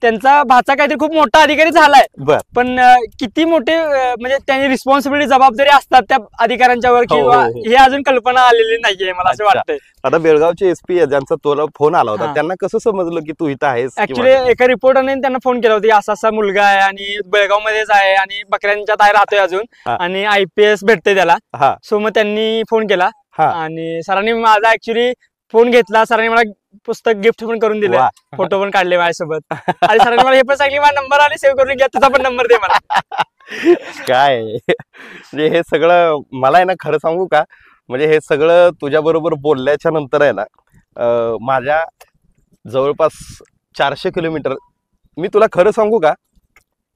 त्यांचा भाचा काहीतरी खूप मोठा अधिकारी झालाय, बर पण किती मोठे म्हणजे त्यांची रिस्पॉन्सिबिलिटी जबाबदारी असतात त्या अधिकाऱ्यांच्यावर हो, किंवा हो, हो. हे अजून कल्पना आलेली नाहीये मला असं अच्छा. वाटतंय. आता बेळगावचे एसपी ज्यांचा तुला फोन आला होता हा. त्यांना कसं समजलं की तू इथं आहेस ऍक्च्युली एका रिपोर्टरने त्यांना फोन केला होता की असा असा मुलगा आहे आणि बेळगाव मध्येच आहे आणि बकऱ्यांच्या ताई राहतोय अजून हा. आणि IPS भेटते त्याला. हा सो मग त्यांनी फोन केला हा आणि सरांनी माझा ऍक्च्युली फोन घेतला. सरांनी मला पुस्तक गिफ्ट पण करून दिलं, वा. फोटो पण काढले माझ्यासोबत आणि सरांनी मला हे पण सांगितलं माझा नंबर आणि सेव्ह करून घ्या, तुझा पण नंबर दे मला. काय म्हणजे हे सगळं मला आहे ना खरं सांगू का, म्हणजे हे सगळं तुझ्या बरोबर बोलल्याच्या नंतर आहे ना माझ्या जवळपास 400 किलोमीटर, मी तुला खरं सांगू का,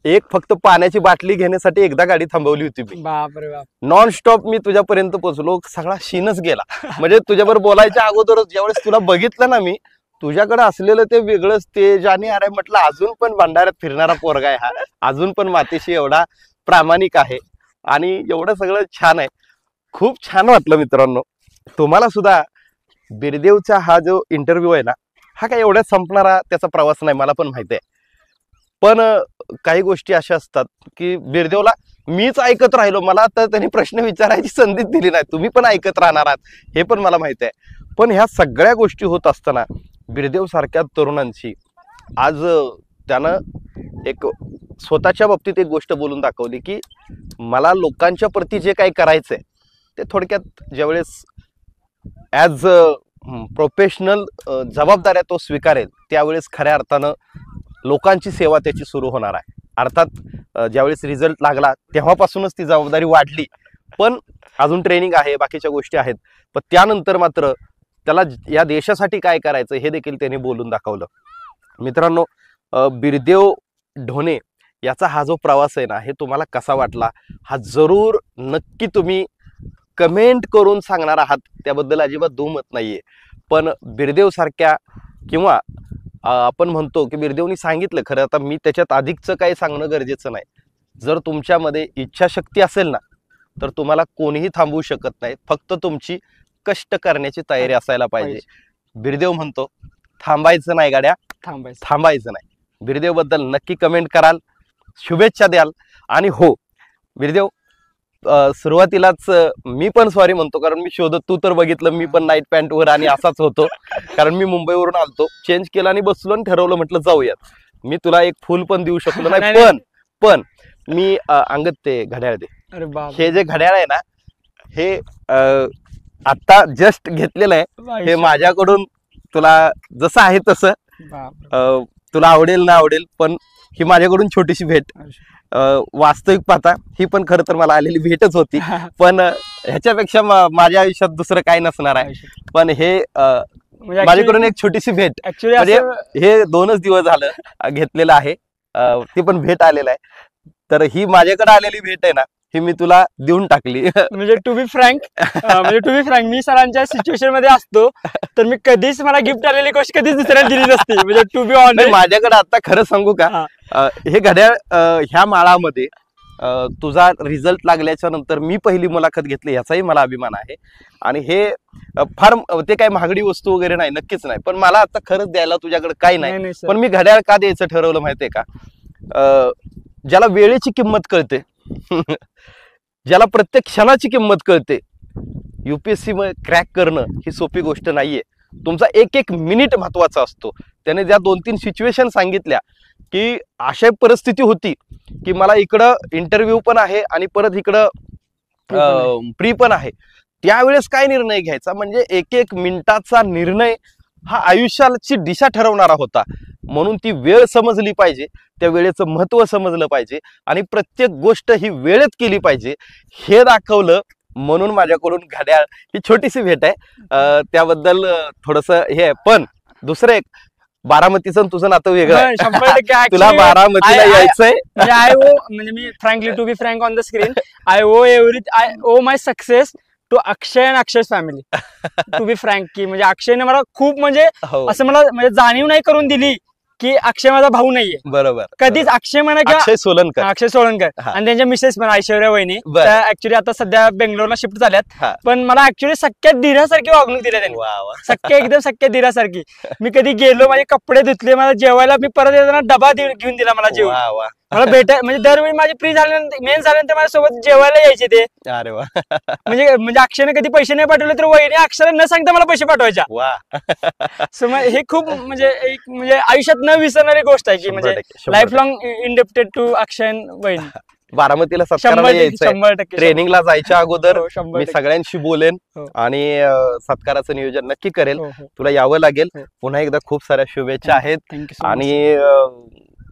एक फक्त पाण्याची बाटली घेण्यासाठी एकदा गाडी थांबवली होती मी. बापरे बाप. नॉन स्टॉप मी तुझ्यापर्यंत पोहोचलो, सगळा शीनच गेला. म्हणजे तुझ्यावर बोलायच्या अगोदरच ज्यावेळेस तुला बघितलं ना मी, तुझ्याकडे असलेलं ते वेगळंच तेज आणि अरे म्हटलं अजून पण भंडाऱ्यात फिरणारा पोरगा आहे हा, अजून पण मातीशी एवढा प्रामाणिक आहे आणि एवढं सगळं छान आहे. खूप छान वाटलं मित्रांनो. तुम्हाला सुद्धा बिरदेवचा हा जो इंटरव्ह्यू आहे ना, हा काय एवढ्याच संपणारा त्याचा प्रवास नाही, मला पण माहिती आहे. पण काही गोष्टी अशा असतात की बिरदेवला मीच ऐकत राहिलो, मला तर त्यांनी प्रश्न विचारायची संधीच दिली नाही. तुम्ही पण ऐकत राहणार आहात हे पण मला माहिती आहे. पण ह्या सगळ्या गोष्टी होत असताना बिरदेव सारख्या तरुणांची आज त्यानं एक स्वतःच्या बाबतीत एक गोष्ट बोलून दाखवली की मला लोकांच्या प्रती जे काही करायचंय ते थोडक्यात ज्यावेळेस ॲज प्रोफेशनल जबाबदाऱ्या तो स्वीकारेल त्यावेळेस खऱ्या अर्थानं लोकांची सेवा त्याची सुरू होणार आहे. अर्थात ज्यावेळेस रिझल्ट लागला तेव्हापासूनच ती जबाबदारी वाढली, पण अजून ट्रेनिंग आहे, बाकीच्या गोष्टी आहेत. पण त्यानंतर मात्र त्याला या देशासाठी काय करायचं हे देखील त्याने बोलून दाखवलं. मित्रांनो, बिरदेव ढोणे याचा हा जो प्रवास आहे ना, हे तुम्हाला कसा वाटला हा जरूर नक्की तुम्ही कमेंट करून सांगणार आहात, त्याबद्दल अजिबात दुमत नाहीये. पण बिरदेव सारख्या किंवा आपण म्हणतो की बिरदेवनी सांगितलं, खरं आता मी त्याच्यात अधिकचं काही सांगणं गरजेचं नाही. जर तुमच्यामध्ये इच्छाशक्ती असेल ना तर तुम्हाला कोणीही थांबवू शकत नाही, फक्त तुमची कष्ट करण्याची तयारी असायला पाहिजे. बिरदेव म्हणतो थांबायचं नाही गाड्या, थांबायचं नाही. बिरदेव बद्दल नक्की कमेंट कराल, शुभेच्छा द्याल. आणि हो बिरदेव, सुरुवातीलाच मी पण सॉरी म्हणतो, कारण मी शोधत, तू तर बघितलं मी पण नाईट पॅन्ट वर आणि असाच होतो, कारण मी मुंबईवरून आलतो, चेंज केला आणि बसलो आणि ठरवलं म्हटलं जाऊयात. मी तुला एक फुल पण देऊ शकलो नाही, पण मी अंगत ते घड्याळ दे. हे जे घड्याळ आहे ना, हे आता जस्ट घेतलेलं आहे, हे माझ्याकडून तुला जसं आहे तसं तुला आवडेल ना आवडेल, पण ही माझ्याकडून छोटीशी भेट. वास्तविक पाहता ही पण खरं तर मला आलेली भेटच होती, पण ह्याच्यापेक्षा माझ्या आयुष्यात दुसरं काय नसणार आहे. पण हे माझ्याकडून एक छोटीशी भेट, म्हणजे हे 2च दिवस झालं घेतलेलं आहे, ती पण भेट आलेलं आहे. तर ही माझ्याकडे आलेली भेट आहे ना, ही मी तुला देऊन टाकली. म्हणजे टू बी फ्रँक मी सरांच्या सिच्युएशन मध्ये असतो तर मी कधीच मला गिफ्ट आलेली गोष्ट कधीच दुसऱ्याला दिली नसती. म्हणजे टू बी ऑनेस्ट माझ्याकडे आता खरं सांगू का, हे घड्याळ ह्या माळामध्ये तुझा रिझल्ट लागल्याच्या नंतर मी पहिली मुलाखत घेतली याचाही मला अभिमान आहे. आणि हे फार ते काही महागडी वस्तू वगैरे नाही, नक्कीच नाही, पण मला आता खरंच द्यायला तुझ्याकडे काही नाही. पण मी घड्याळ का द्यायचं ठरवलं माहितीये का, ज्याला वेळेची किंमत कळते, ज्याला प्रत्येक क्षणाची किंमत कळते, UPSC क्रॅक करणं ही सोपी गोष्ट नाहीये. तुमचा एक एक मिनिट महत्वाचा असतो. त्याने ज्या 2-3 सिच्युएशन सांगितल्या की अशा परिस्थिती होती की मला इकडं इंटरव्ह्यू पण आहे आणि परत इकडं प्री पण आहे, त्यावेळेस काय निर्णय घ्यायचा, म्हणजे एक एक मिनिटाचा निर्णय हा आयुष्याची दिशा ठरवणारा होता. म्हणून ती वेळ समजली पाहिजे, त्या वेळेचं महत्व समजलं पाहिजे आणि प्रत्येक गोष्ट ही वेळेत केली पाहिजे हे दाखवलं. म्हणून माझ्याकडून घड्याळ ही छोटीशी भेट आहे, त्याबद्दल थोडस हे आहे. पण दुसरं एक, बारामतीचं तुझं नातं वेगळं आहे, तुला बारामतीला यायचंय. म्हणजे मी frankly to be frank on the screen, I owe my success to Akshay and Akshay family. To be frank की म्हणजे अक्षयने मला खूप म्हणजे असं मला म्हणजे जाणीव नाही करून दिली की अक्षय माझा भाऊ नाहीये. बरोबर. कधीच अक्षय म्हणा किंवा अक्षय सोलनकर. अक्षय सोळंकर हा. आणि त्यांच्या मिसेस पण ऐश्वर्या वहिनी बर. त्या ऍक्च्युली आता सध्या बेंगलोरला शिफ्ट झाल्यात. हा. पण मला ऍक्च्युली सख्या दिरासारखी वागणूक दिली त्यांनी. वा वा. सख्या एकदम सख्या दिरासारखी. मी कधी गेलो माझे कपडे धुतले, मला जेवायला मी परत येताना डबा घेऊन दिला मला जेवण. वा वा. मला म्हणजे दरवेळी माझी फ्री झाल्यानंतर मेन झाल्यानंतर माझ्यासोबत जेवायला यायचे ते. अरे वा. म्हणजे अक्षयने कधी पैसे नाही पाठवले तर वहिनी अक्षराला न सांगता मला पैसे पाठवायच्या. वा. सो हे खूप म्हणजे आयुष्यात न विसरणारी गोष्ट आहे की म्हणजे 100%. लाईफ लॉंग इंडेप्टेड टू अक्षय वहिनी. बारामतीला सत्काराला यायचंय. 100% ट्रेनिंगला जायच्या अगोदर हो, 100% मी सगळ्यांशी बोलेन हो. आणि सत्काराचं नियोजन नक्की करेल. हो, हो. तुला यावं लागेल. हो. पुन्हा एकदा खूप साऱ्या शुभेच्छा आहेत. Thank you so much. आणि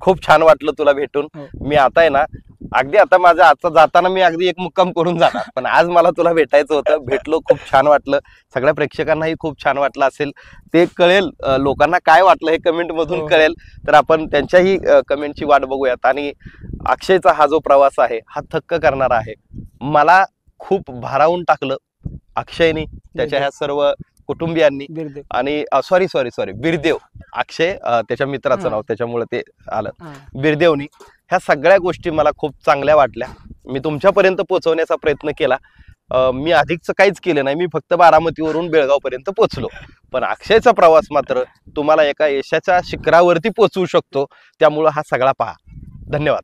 खूप छान वाटलं तुला भेटून. हो. मी आता आहे ना अगदी आता माझ्या आजचा जाताना मी अगदी एक मुक्काम करून जाणार, पण आज मला तुला भेटायचं होतं. भेटलो, खूप छान वाटलं. सगळ्या प्रेक्षकांनाही खूप छान वाटलं असेल. ते कळेल, लोकांना काय वाटलं हे कमेंट मधून हो. कळेल. तर आपण त्यांच्याही कमेंटची वाट बघूयात. आणि अक्षयचा हा जो प्रवास आहे हा थक्क करणारा आहे. मला खूप भारावून टाकलं अक्षयनी, त्याच्या ह्या सर्व कुटुंबियांनी. बिरदेव. आणि सॉरी बिरदेव. अक्षय त्याच्या मित्राचं हा. नाव, त्याच्यामुळे ते आलं. हा. बिरदेवनी. ह्या सगळ्या गोष्टी मला खूप चांगल्या वाटल्या. मी तुमच्यापर्यंत पोहोचवण्याचा प्रयत्न केला. मी अधिकचं काहीच केलं नाही. मी फक्त बारामतीवरून बेळगाव पर्यंत पोहोचलो. पण अक्षयचा प्रवास मात्र तुम्हाला एका यशाच्या शिखरावरती पोहोचवू शकतो. त्यामुळं हा सगळा पहा. धन्यवाद.